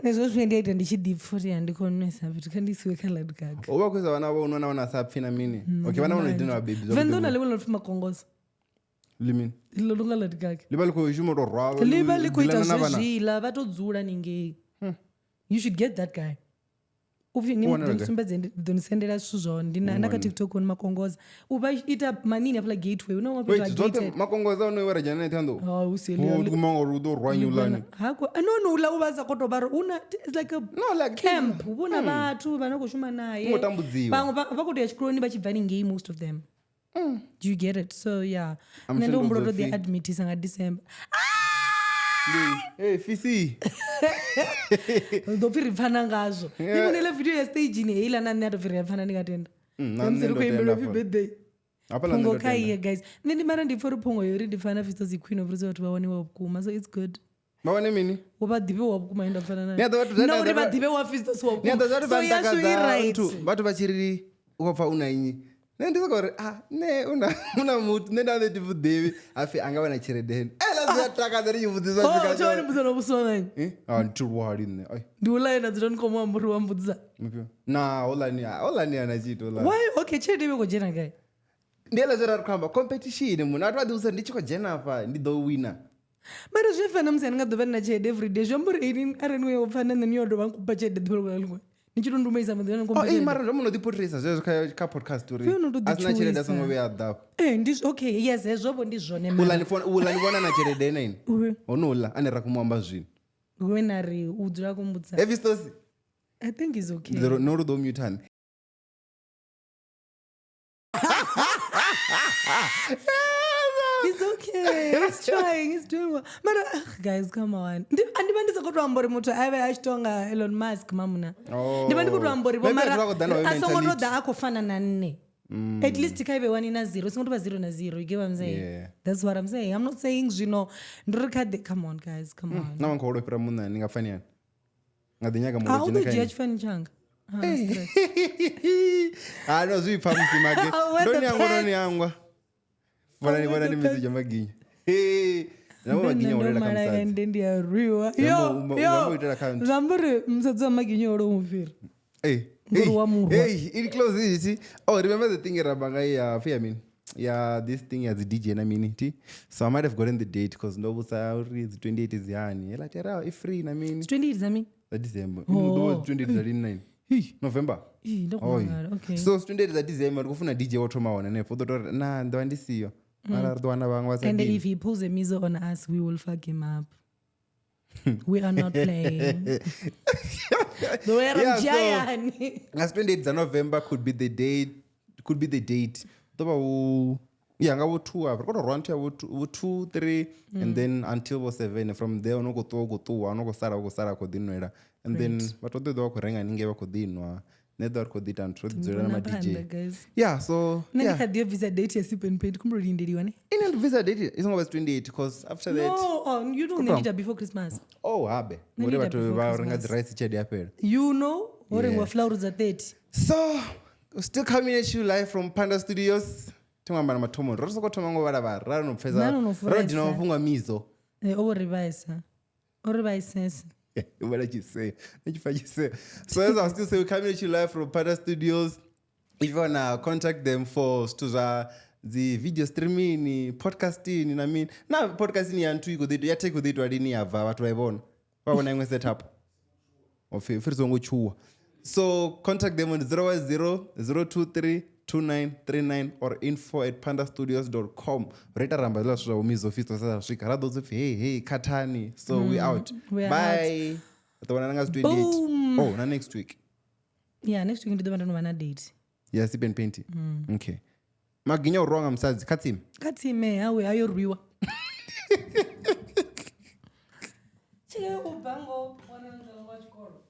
nezo zvendeta ndichidip 40 andikonesa but kandisiwe colored gag oba kweza vana vao unoona wana sapfina mini okay vana vanodina babies vendona lekola fuma kongosa limin lo colored gag liba liko shumo ro rwa liba liko ita zvila vatodzura ninge you should get that guy ufinimusumbedze ndizonisendera zwithu zvone ndakatiktok ni makongoza uvaita manini apula gateway makongoza unoiwara janethandokumanga rwanyulani anonoula uvaza kotobaro una it's like a camp una vatu vanokushuma naye vamwe vakuti yachikuroni vachibva ningei most of them do you get it so yeah nendomburoto the admit isanga December Hey, Fisi. Ndopiri pfana ngazvo. Imunele video ya stage ni heila nani atopiri pfana nikatenda. Namsiri kuimbira happy birthday. Pongo kai guys. Nindi mara ndifori pongo yori ndifana Fistosvalley queen of resort waone wabukuma so it's good. Mawane mini? Wabadibe wabukuma enda pfana naye. No, wabadibe wa Fistosvalley wabukuma. So yasho right. Vatu vachiriri Uapfa unainyi. Ndizokore una mutu ndande tivudevi afi angavana chiredeni lazataka yivudisa choni muzana busona ntirwari ne ndiulaina dzironi komwa muri wambudza olani anachito why okay chede beko jena guy ndela zera kwamba competition munhu atwadi usa ndichiko jena pa ndido winner mara zvefana musana ngadova na chede every day zvamburi ini areni wofana neniyodo vankupa chede dzibolo nichitondumaisa mudhana competition mara zvamunodipotresa zvezvo ka podcast uri asina chireda sangove adhapo okay yes ezvopo ndizvone ulanivona na chireda ina ini unoula anera kumwamba zvinhu wenari udzura kumbutsa Fistosvalley I think is okay norudo mutani He's okay. He's trying. He's doing well. Mara, guys, come on. Andibandisa kutu ambori mutu aive ashtonga Elon Musk mamuna. Ndibandi kutu ambori mara asongoto da akofana na nne. At least kaive 1 na 0. Singoto ba 0 na 0. You get what I'm saying? Yeah. That's what I'm saying. I'm not saying zvino ndurikade. Come on guys, come on. Na wanko pira muna ningafanya. Ngadinyaka mu jina kai. How chifani changa? No zvipa msimake. Ndoni yangwa. Vana ni message maginyo. Namo maginyo orera kamsa. Ndendi ya riwa. Yo. Zambure msadza maginyo oro mufira. It close it. Oh, remember the thing rabanga ya fear yeah, this thing as a DJ na miniti. So I might have gotten the date because no busa it's 28 is yani. Ela tera if free na mini. 28 is I December. No 28 is 39. November. Okay. So 28 is December kufuna DJ wotomaona ne foto na ndo andisiyo. And if he pulls a miso on us, we will fuck him up. We are not playing. Yeah, so, as 28th of November could be the date. Yeah, I 2 hours. Got around here 2, 3, and then until 7. From there, no go to Sara kodinwera. And then, but what the dog rang and gave a kodinwa. Nether could it and truth my DJ. Yeah, so yeah. Had your visa date yes been paid come reading the one. In visa date it's always 28 because after that you don't need it before Christmas. Oh, habe. Whatever to the rice chedi appear. You know, or we flowers at 30. So still coming at you live from Phandastudios. Tumamba matomo. Rosoko tomango baraba. Raro no pesa. Raro dinofunga mizo. Or revise. What did you say? So as I still say, we're coming to you live from Phandastudios. If you wanna contact them for the video streaming, podcasting, I mean, now podcasting and two go ya take with it already ava what I want. What when I set up? Or first one go. So contact them on 010-023-2939 or info@phandastudios.com. Reta ramba la sura umizo fisto sasa shika rado zifi hey katani. So we out. Bye. Atawana 28. Oh, na next week. Yeah, next week ndibanda no date. Yeah, sipen painting. Okay. Maginyo wrong amsazi katim. Katime awe ayorwiwa. Chike ubango wana ngwa chikoro.